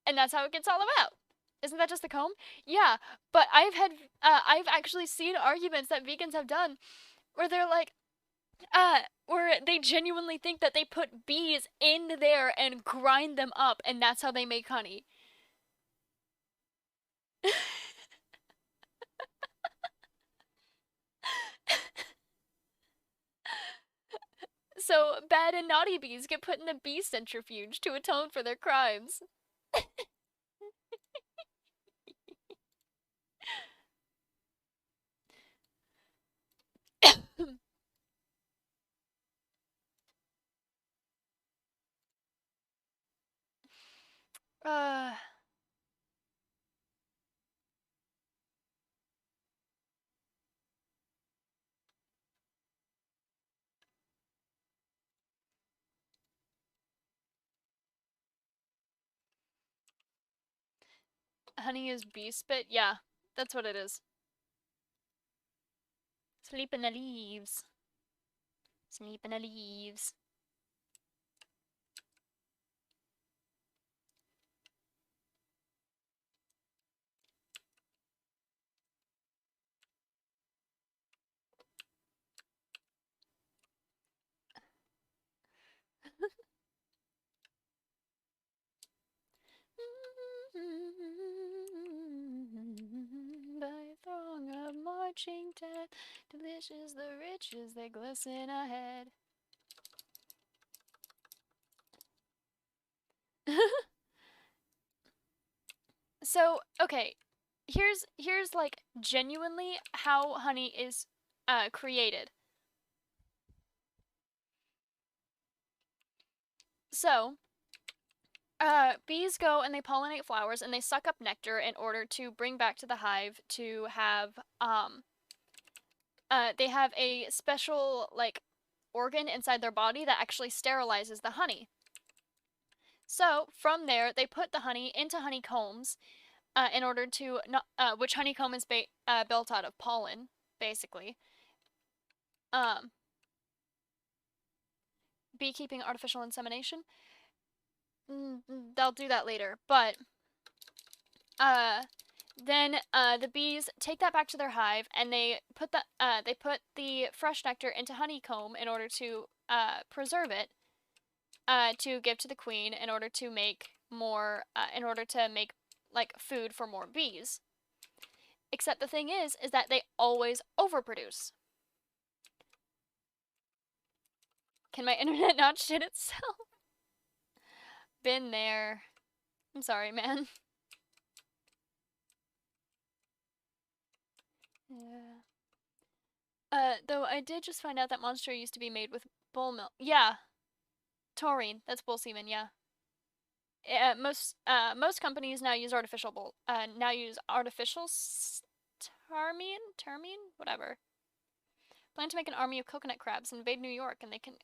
And that's how it gets all about. Isn't that just the comb? Yeah, but I've actually seen arguments that vegans have done where they're like, where they genuinely think that they put bees in there and grind them up, and that's how they make honey. So, bad and naughty bees get put in the bee centrifuge to atone for their crimes. Honey is bee spit? Yeah, that's what it is. Sleep in the leaves. Sleep in the leaves. By a throng of marching dead, delicious the riches they glisten ahead. So, okay, here's like genuinely how honey is created. So, bees go and they pollinate flowers and they suck up nectar in order to bring back to the hive to have they have a special like organ inside their body that actually sterilizes the honey. So from there, they put the honey into honeycombs in order to not, which honeycomb is built out of pollen, basically. Um, beekeeping, artificial insemination. They'll do that later, but then the bees take that back to their hive, and they put the fresh nectar into honeycomb in order to preserve it, to give to the queen in order to make more, like food for more bees. Except the thing is that they always overproduce. Can my internet not shit itself? Been there. I'm sorry, man. Yeah. Though I did just find out that Monster used to be made with bull milk. Yeah. Taurine. That's bull semen, yeah. Most companies now use artificial termine, whatever. Plan to make an army of coconut crabs invade New York, and they can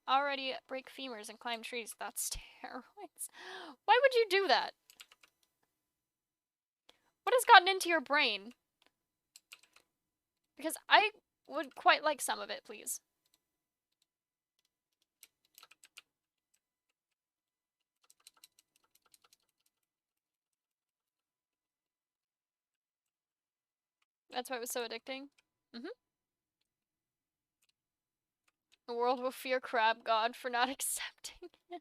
already break femurs and climb trees. That's steroids. Why would you do that? What has gotten into your brain? Because I would quite like some of it, please. That's why it was so addicting. The world will fear Crab God for not accepting him.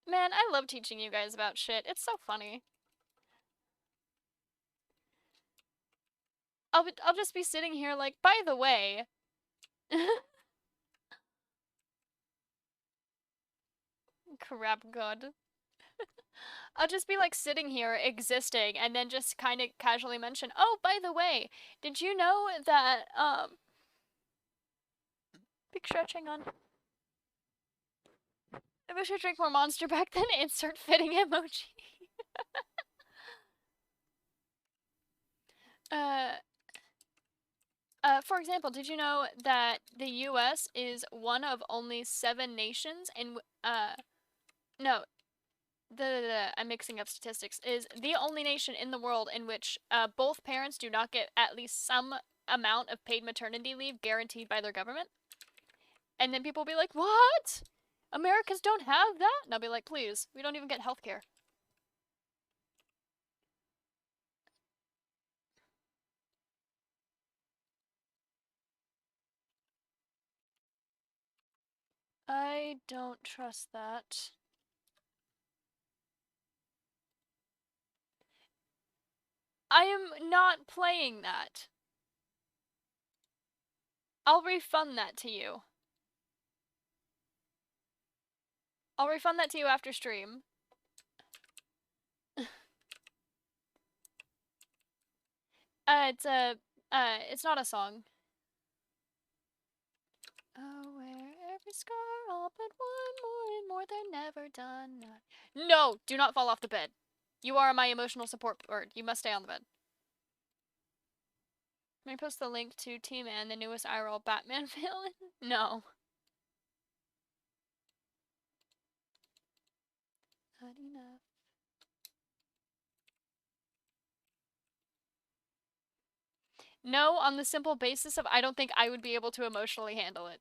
Man, I love teaching you guys about shit. It's so funny. I'll just be sitting here like, by the way. Crap God. I'll just be like sitting here existing and then just kind of casually mention, oh, by the way, did you know that, big stretching on. I wish I drank more Monster back then. Insert fitting emoji. For example, did you know that the U.S. is one of only 7 nations in, no, I'm mixing up statistics, is the only nation in the world in which both parents do not get at least some amount of paid maternity leave guaranteed by their government? And then people will be like, what? Americans don't have that? And I'll be like, please, we don't even get health care. I don't trust that. I am not playing that. I'll refund that to you. I'll refund that to you after stream. It's not a song. Oh, where every scar all but one more and more, they're never done. No, do not fall off the bed. You are my emotional support bird. You must stay on the bed. Can I post the link to T-Man, the newest IRL Batman villain? No. Not enough. No, on the simple basis of I don't think I would be able to emotionally handle it.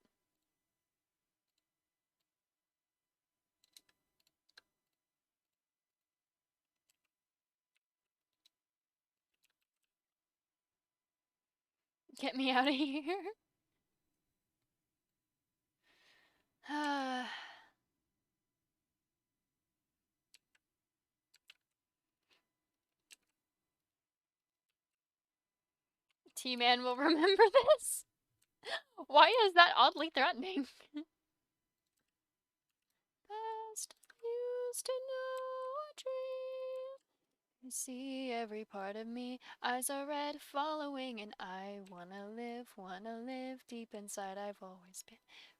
Get me out of here. T-Man will remember this. Why is that oddly threatening? Past used to know a dream. You see every part of me. Eyes are red, following, and I wanna live deep inside. I've always been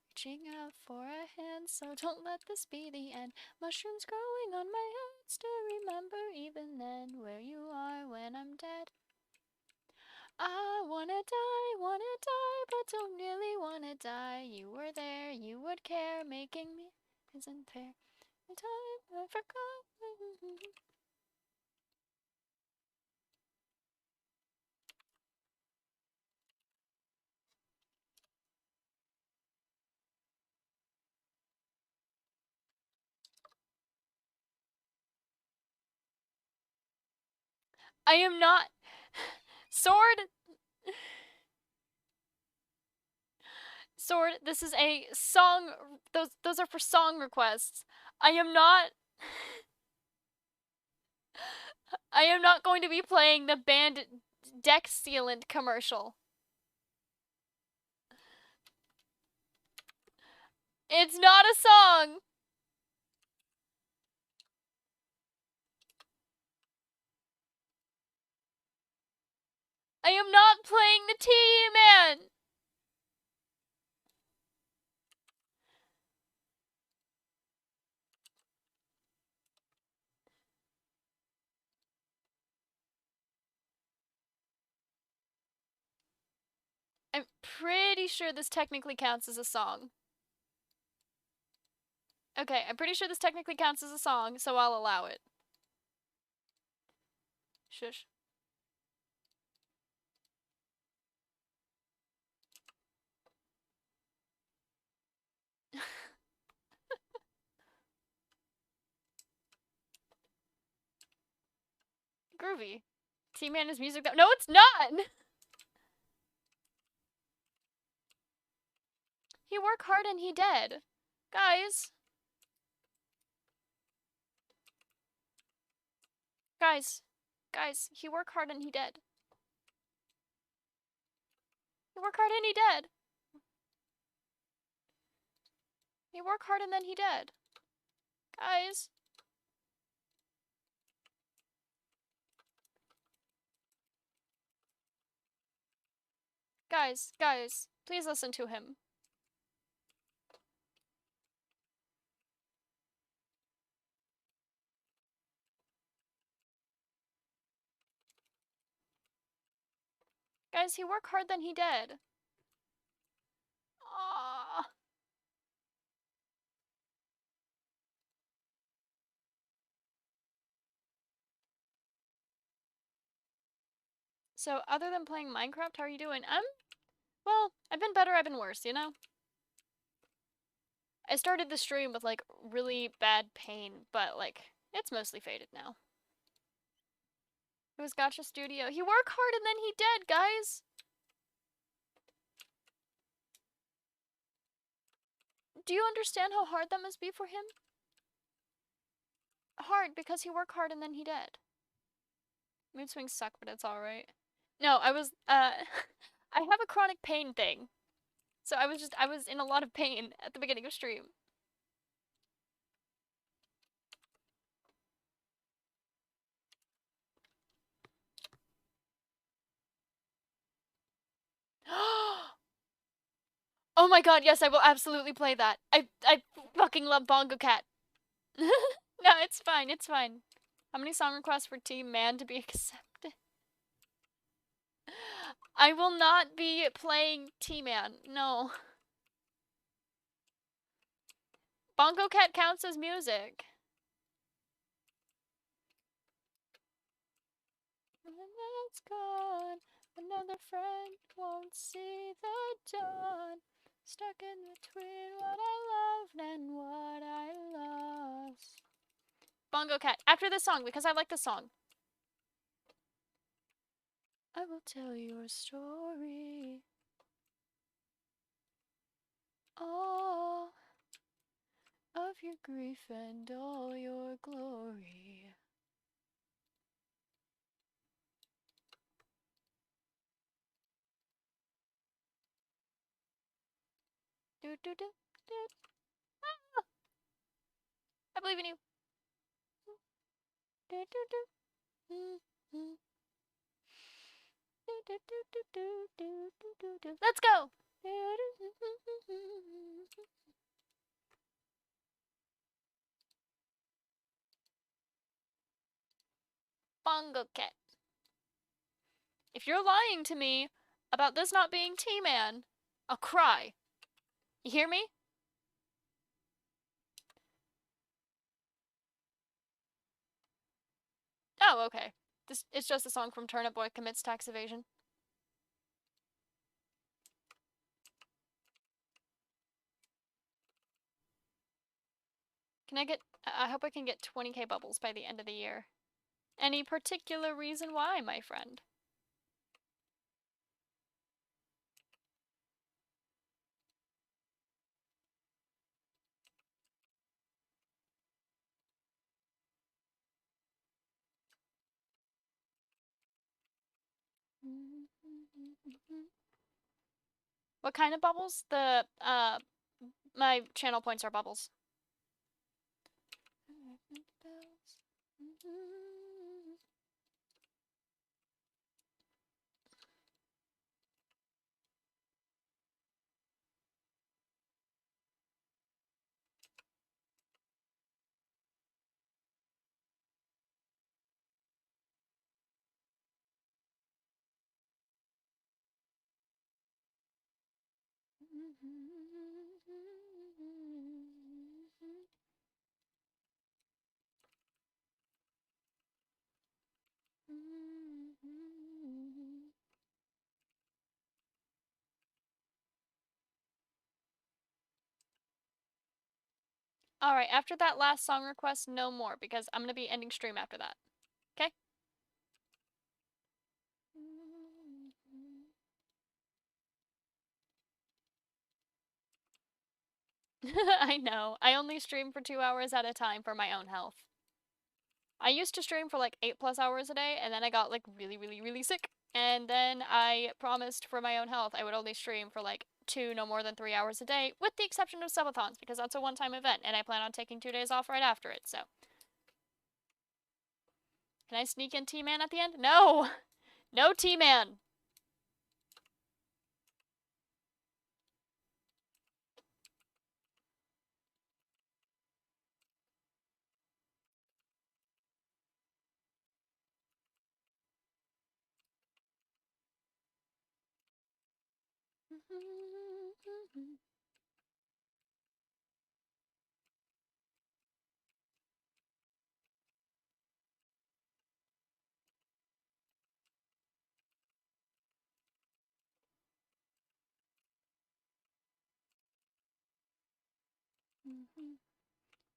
reaching out for a hand, so don't let this be the end. Mushrooms growing on my head, still remember even then where you are when I'm dead. I wanna die, but don't really wanna die. You were there, you would care, making me isn't fair. In time I forgot. I am not. Sword! Sword, this is a song. Those are for song requests. I am not. I am not going to be playing the band deck sealant commercial. It's not a song! I am not playing the T-Man! I'm pretty sure this technically counts as a song. Okay, I'm pretty sure this technically counts as a song, so I'll allow it. Shush. Groovy. T-Man is music that- No, it's not! He worked hard and he dead. Guys. Guys. Guys, he worked hard and he dead. He worked hard and he dead. He worked hard and then he dead. Guys. Guys, please listen to him. Guys, he worked hard then he dead. Aww. So, other than playing Minecraft, how are you doing? Well, I've been better, I've been worse, you know? I started the stream with, like, really bad pain, but, like, it's mostly faded now. It was Gotcha Studio. He worked hard and then he dead, guys! Do you understand how hard that must be for him? Hard, because he worked hard and then he dead. Mood swings suck, but it's alright. No, I was, I have a chronic pain thing. So I was in a lot of pain at the beginning of stream. Oh my god, yes, I will absolutely play that. I fucking love Bongo Cat. No, it's fine, it's fine. How many song requests for Team Man to be accepted? I will not be playing T-Man, no. Bongo Cat counts as music. And that's gone. Another friend won't see the dawn. Stuck in between what I loved and what I lost. Bongo Cat. After this song, because I like this song. I will tell your story. All of your grief and all your glory. Do do do do. Ah! I believe in you. Do do do. Let's go! Bongo Cat. If you're lying to me about this not being T-Man, I'll cry. You hear me? Oh, okay. It's just a song from Turnip Boy Commits Tax Evasion. I hope I can get 20k bubbles by the end of the year. Any particular reason why, my friend? What kind of bubbles? My channel points are bubbles. Alright, after that last song request, no more, because I'm gonna be ending stream after that. Okay? I know. I only stream for 2 hours at a time for my own health. I used to stream for like 8+ hours a day, and then I got like really sick. And then I promised for my own health I would only stream for like 2, no more than 3 hours a day, with the exception of subathons, because that's a one-time event, and I plan on taking 2 days off right after it, so. Can I sneak in T-Man at the end? No! No T-Man!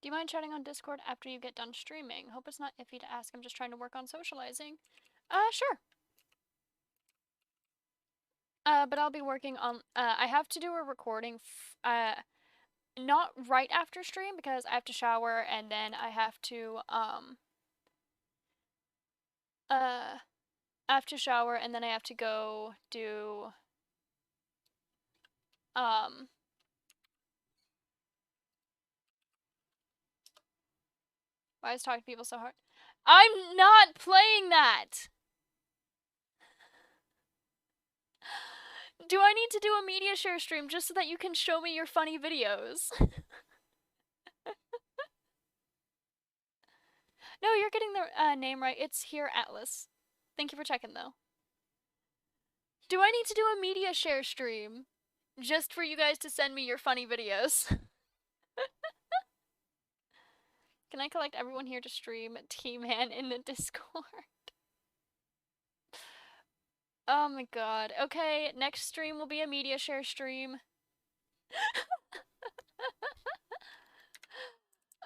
Do you mind chatting on Discord after you get done streaming? Hope it's not iffy to ask. I'm just trying to work on socializing. Sure. But I'll be working on, I have to do a recording, not right after stream, because I have to shower, and then I have to, shower, and then I have to go do, why is talking to people so hard? I'm not playing that! Do I need to do a media share stream just so that you can show me your funny videos? No, you're getting the name right. It's here, Atlas. Thank you for checking, though. Do I need to do a media share stream just for you guys to send me your funny videos? Can I collect everyone here to stream T-Man in the Discord? Oh my god. Okay, next stream will be a media share stream.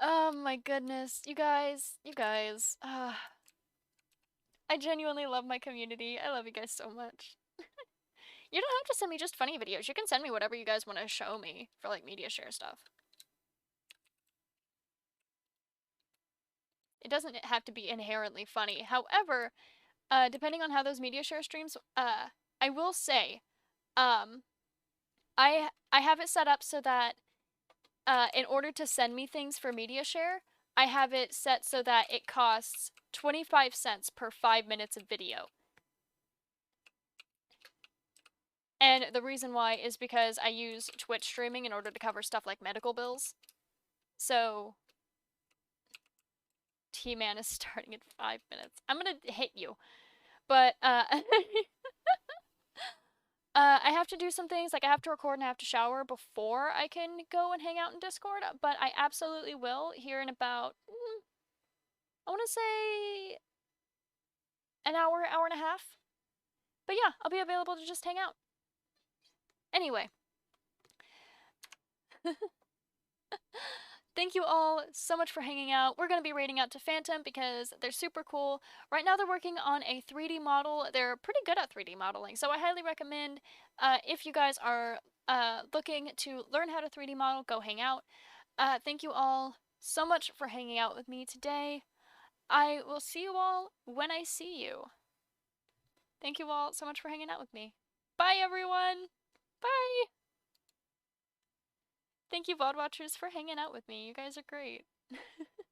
Oh my goodness. You guys. I genuinely love my community. I love you guys so much. You don't have to send me just funny videos. You can send me whatever you guys want to show me for like media share stuff. It doesn't have to be inherently funny. However, depending on how those media share streams, I will say, I have it set up so that, in order to send me things for media share, I have it set so that it costs 25 cents per 5 minutes of video. And the reason why is because I use Twitch streaming in order to cover stuff like medical bills. So, T-Man is starting in 5 minutes. I'm gonna hit you. But, I have to do some things, like I have to record and I have to shower before I can go and hang out in Discord, but I absolutely will here in about, I want to say an hour, hour and a half. But yeah, I'll be available to just hang out. Anyway. Thank you all so much for hanging out. We're going to be raiding out to Phantom because they're super cool. Right now they're working on a 3D model. They're pretty good at 3D modeling, so I highly recommend if you guys are looking to learn how to 3D model, go hang out. Thank you all so much for hanging out with me today. I will see you all when I see you. Thank you all so much for hanging out with me. Bye, everyone! Bye! Thank you, VOD watchers, for hanging out with me. You guys are great.